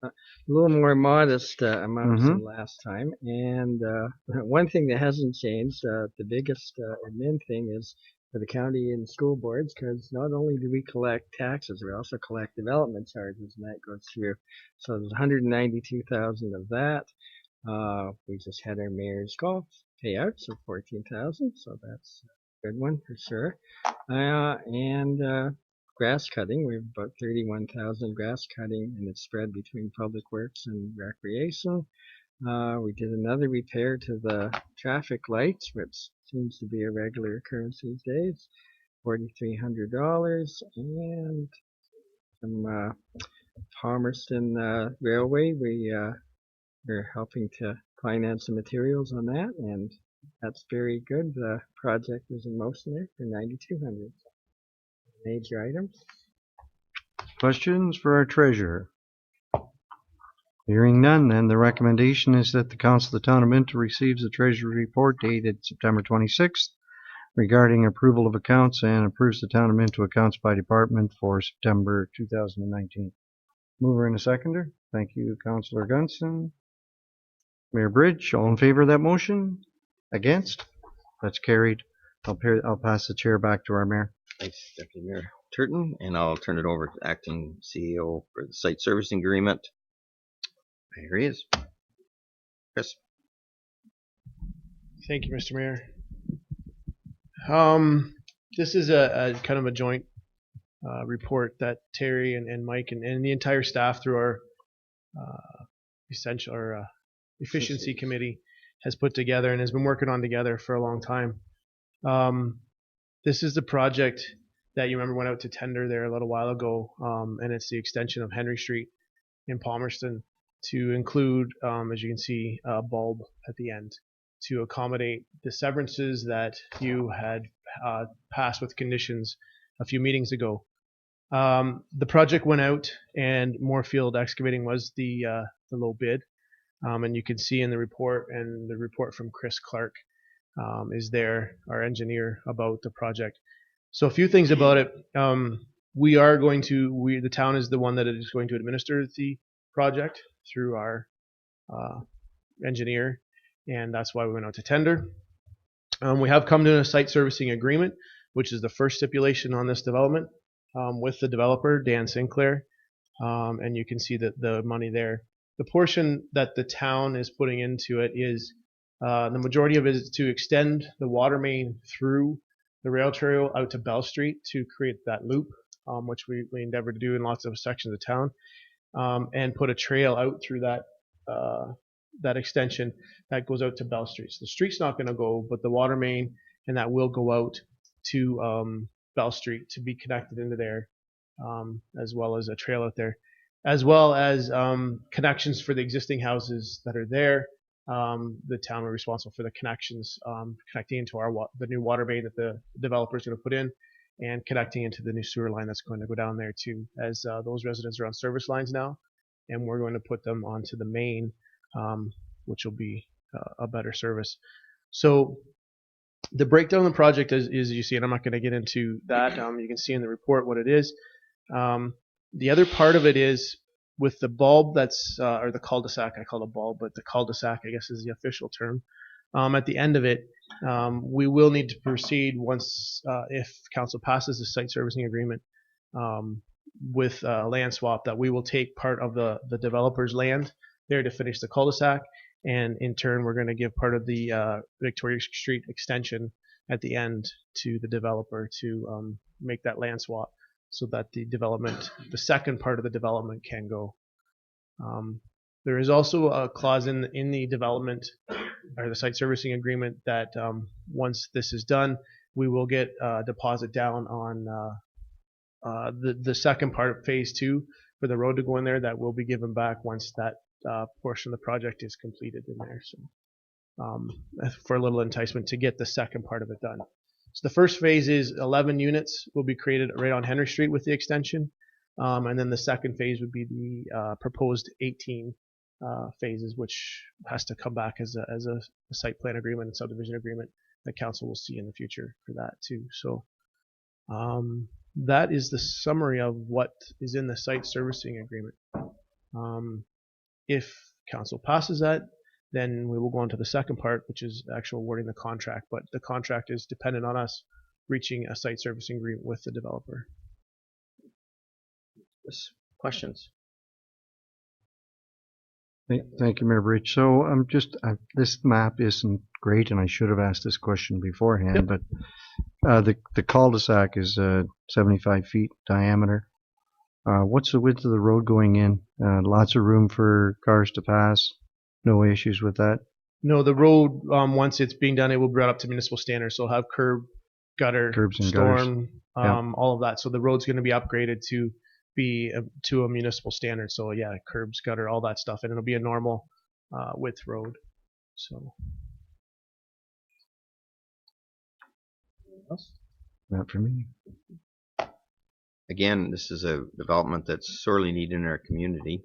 [SPEAKER 20] a little more modest amounts than last time. And one thing that hasn't changed, the biggest admin thing is for the county and school boards, because not only do we collect taxes, we also collect development charges, and that goes through. So there's 192,000 of that. We just had our mayor's golf payout, so 14,000. So that's a good one for sure. And grass cutting, we have about 31,000 grass cutting, and it's spread between public works and recreation. We did another repair to the traffic lights, which seems to be a regular occurrence these days, $4,300, and some Palmerston Railway. We're helping to finance the materials on that, and that's very good. The project is in motion there for $9,200. Major items.
[SPEAKER 16] Questions for our treasurer? Hearing none, then the recommendation is that the council of the town of Minto receives the treasury report dated September 26th regarding approval of accounts and approves the town of Minto accounts by department for September 2019. Mover and a seconder. Thank you, Councillor Gunson. Mayor Bridge, all in favor of that motion? Against? That's carried. I'll pass the chair back to our mayor.
[SPEAKER 1] Thanks, Deputy Mayor Turton, and I'll turn it over to Acting CEO for the site servicing agreement. Here he is. Chris.
[SPEAKER 14] Thank you, Mr. Mayor. This is a kind of a joint report that Terry and Mike and the entire staff through our efficiency committee has put together and has been working on together for a long time. This is the project that you remember went out to tender there a little while ago, and it's the extension of Henry Street in Palmerston to include, as you can see, a bulb at the end to accommodate the severances that you had passed with conditions a few meetings ago. The project went out, and Moorfield Excavating was the low bid, and you can see in the report, and the report from Chris Clark is there, our engineer, about the project. So a few things about it. The town is the one that is going to administer the project through our engineer, and that's why we went out to tender. We have come to a site servicing agreement, which is the first stipulation on this development with the developer, Dan Sinclair, and you can see that the money there. The portion that the town is putting into it is the majority of it is to extend the water main through the rail trail out to Bell Street to create that loop, which we endeavor to do in lots of sections of town, and put a trail out through that extension that goes out to Bell Street. So the street's not going to go, but the water main and that will go out to Bell Street to be connected into there, as well as a trail out there, as well as connections for the existing houses that are there. The town are responsible for the connections connecting into the new water main that the developer is going to put in, and connecting into the new sewer line that's going to go down there too, as those residents are on service lines now, and we're going to put them onto the main, which will be a better service. So the breakdown of the project is you see, and I'm not going to get into that. You can see in the report what it is. The other part of it is with the bulb that's, or the cul-de-sac, I call it a bulb, but the cul-de-sac, I guess, is the official term. At the end of it, we will need to proceed once, if council passes the site servicing agreement with land swap, that we will take part of the developer's land there to finish the cul-de-sac, and in turn, we're going to give part of the Victoria Street extension at the end to the developer to make that land swap, so that the second part of the development can go. There is also a clause in the development or the site servicing agreement that once this is done, we will get a deposit down on the second part of phase 2 for the road to go in there, that will be given back once that portion of the project is completed in there. So for a little enticement to get the second part of it done. So the first phase is 11 units will be created right on Henry Street with the extension. And then the second phase would be the proposed 18 phases, which has to come back as a site plan agreement and subdivision agreement that council will see in the future for that too. So that is the summary of what is in the site servicing agreement. If council passes that, then we will go on to the second part, which is actual awarding the contract. But the contract is dependent on us reaching a site servicing agreement with the developer.
[SPEAKER 1] Questions?
[SPEAKER 16] Thank you, Mayor Bridge. So this map isn't great, and I should have asked this question beforehand. Yep. But the cul-de-sac is 75 feet diameter. What's the width of the road going in? Lots of room for cars to pass. No issues with that?
[SPEAKER 14] No, the road, once it's being done, it will be brought up to municipal standards. So it'll have curb, gutter,
[SPEAKER 16] curbs and
[SPEAKER 14] storm,
[SPEAKER 16] gutters.
[SPEAKER 14] All of that. So the road's going to be upgraded to be to a municipal standard. So yeah, curbs, gutter, all that stuff, and it'll be a normal width road. So. Anything else?
[SPEAKER 16] Not for me.
[SPEAKER 1] Again, this is a development that's sorely needed in our community.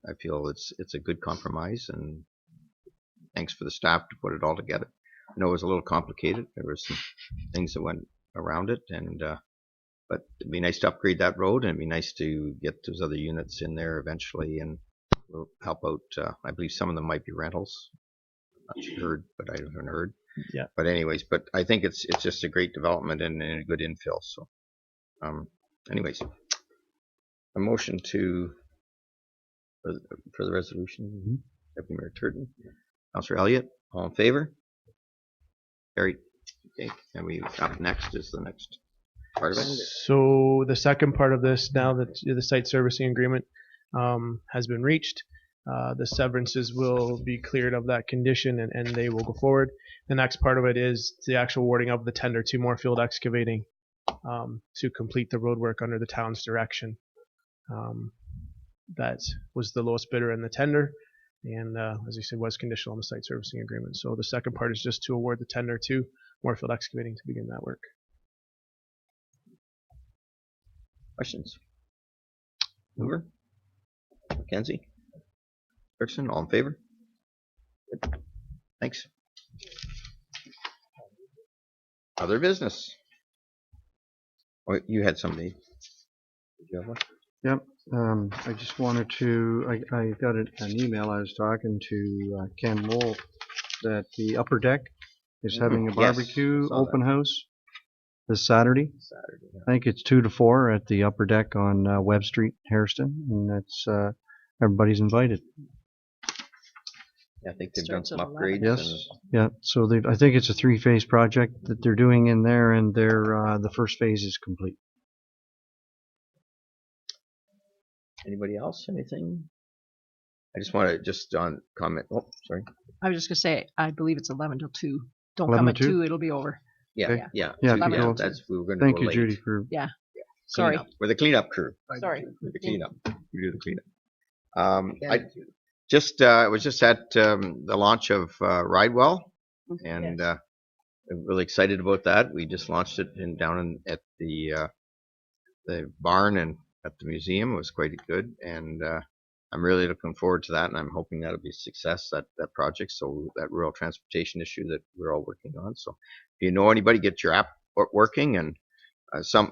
[SPEAKER 1] I feel it's a good compromise, and thanks for the staff to put it all together. I know it was a little complicated. There were some things that went around it, and but it'd be nice to upgrade that road, and it'd be nice to get those other units in there eventually, and will help out. I believe some of them might be rentals. Not heard, but I haven't heard.
[SPEAKER 14] Yeah.
[SPEAKER 1] But anyways, but I think it's just a great development and a good infill. So, anyways, a motion for the resolution. Deputy Mayor Turton, Councillor Elliott, all in favor? Carried. Okay, and we up next is the next part of it.
[SPEAKER 14] So the second part of this, now that the site servicing agreement has been reached, the severances will be cleared of that condition and they will go forward. The next part of it is the actual awarding of the tender to Moorfield Excavating to complete the road work under the town's direction. That was the lowest bidder in the tender, and as I said, was conditional on the site servicing agreement. So the second part is just to award the tender to Moorfield Excavating to begin that work.
[SPEAKER 1] Questions? Mover? Mackenzie? Erickson, all in favor? Good. Thanks. Other business. Oh, you had somebody. Did you have one?
[SPEAKER 16] Yep. I just wanted to, I got an email. I was talking to Ken Wolf that the upper deck is having a barbecue open house this Saturday.
[SPEAKER 1] Yeah.
[SPEAKER 16] I think it's 2 to 4 at the upper deck on Webb Street, Hairston, and that's everybody's invited.
[SPEAKER 1] Yeah, I think they've done some upgrades.
[SPEAKER 16] Yes. Yeah. So I think it's a 3-phase project that they're doing in there, and the first phase is complete.
[SPEAKER 1] Anybody else? Anything? I just want to comment. Oh, sorry.
[SPEAKER 13] I was just going to say, I believe it's 11 till 2. Don't
[SPEAKER 16] 11
[SPEAKER 13] come at
[SPEAKER 16] to 2?
[SPEAKER 13] 2, it'll be over.
[SPEAKER 1] Yeah,
[SPEAKER 16] Okay.
[SPEAKER 1] yeah.
[SPEAKER 16] Yeah,
[SPEAKER 1] That's we were going to
[SPEAKER 16] thank
[SPEAKER 1] go
[SPEAKER 16] you,
[SPEAKER 1] late.
[SPEAKER 16] Judy, for
[SPEAKER 13] Yeah. Sorry.
[SPEAKER 1] Cleanup. We're the cleanup crew.
[SPEAKER 13] Sorry.
[SPEAKER 1] We're the cleanup. We do the cleanup. I was just at the launch of Ridewell, and I'm really excited about that. We just launched it at the barn and at the museum. It was quite good, and I'm really looking forward to that, and I'm hoping that'll be a success, that project. So that rural transportation issue that we're all working on. So if you know anybody, get your app working, and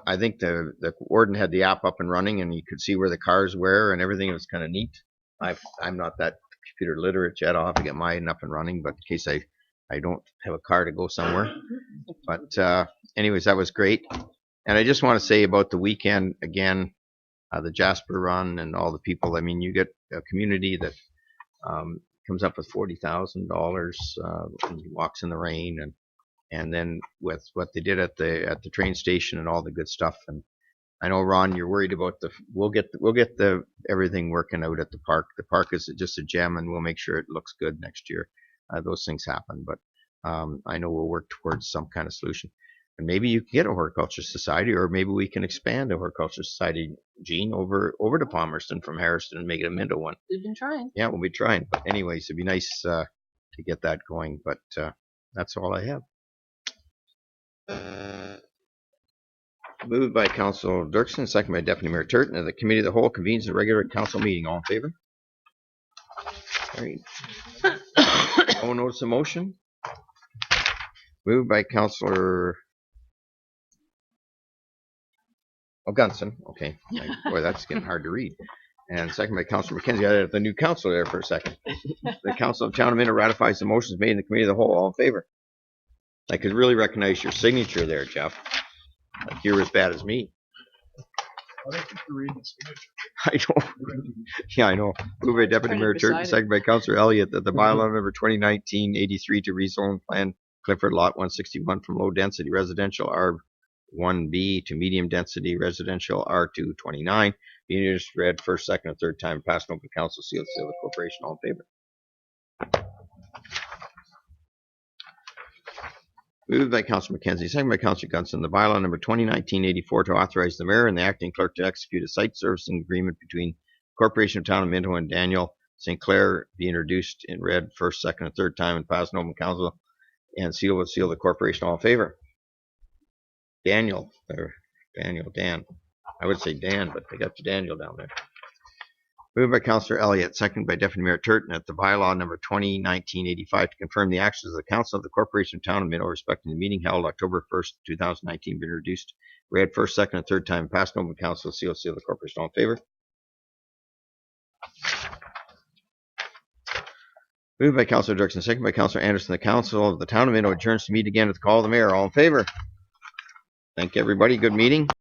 [SPEAKER 1] I think the warden had the app up and running, and you could see where the cars were and everything. It was kind of neat. I'm not that computer literate yet. I'll have to get mine up and running, but in case I don't have a car to go somewhere. But anyways, that was great. And I just want to say about the weekend again, the Jasper Run and all the people. I mean, you get a community that comes up with $40,000 and walks in the rain, and then with what they did at the train station and all the good stuff. And I know, Ron, you're worried about we'll get everything working out at the park. The park is just a gem, and we'll make sure it looks good next year. Those things happen, but I know we'll work towards some kind of solution. And maybe you can get a horticulture society, or maybe we can expand a horticulture society, Gene, over to Palmerston from Harrison and make it a Minto one.
[SPEAKER 10] We've been trying.
[SPEAKER 1] Yeah, we'll be trying. But anyways, it'd be nice to get that going. But that's all I have. Moved by Councilor Dirksen, second by Deputy Mayor Turton, that the Committee of the Whole convenes a regular council meeting. All in favor? Carried. No notice of motion. Moved by Councilor Gunson. Okay. Boy, that's getting hard to read. And second by Councilor McKenzie. I had the new councilor there for a second. The Council of Town of Minto ratifies the motions made in the Committee of the Whole. All in favor? I could really recognize your signature there, Jeff. Like you're as bad as me. I know. Yeah, I know. Moved by Deputy Mayor Turton, second by Councilor Elliott, that the bylaw number 2019-83 to rezone plan Clifford Lot 161 from low density residential R1B to medium density residential R229 be introduced, read first, second, and third time, passed on open council, sealed of the corporation. All in favor? Moved by Councilor McKenzie, second by Councilor Gunson, the bylaw number 2019-84 to authorize the mayor and the acting clerk to execute a site servicing agreement between Corporation of Town of Minto and Daniel St. Clair be introduced and read first, second, and third time, and passed on open council and sealed with seal of the corporation. All in favor? Dan. I would say Dan, but they got the Daniel down there. Moved by Councillor Elliott, seconded by Deputy Mayor Turton, that the bylaw number 2019-85 to confirm the actions of the Council of the Corporation of Town of Minto respecting the meeting held October 1st, 2019, been reduced, read first, second, and third time, passed on by Council of COC of the Corporation. All in favor? Moved by Councillor Dirksen, seconded by Councillor Anderson. The Council of the Town of Minto adjourns to meet again at the call of the Mayor. All in favor? Thank everybody. Good meeting.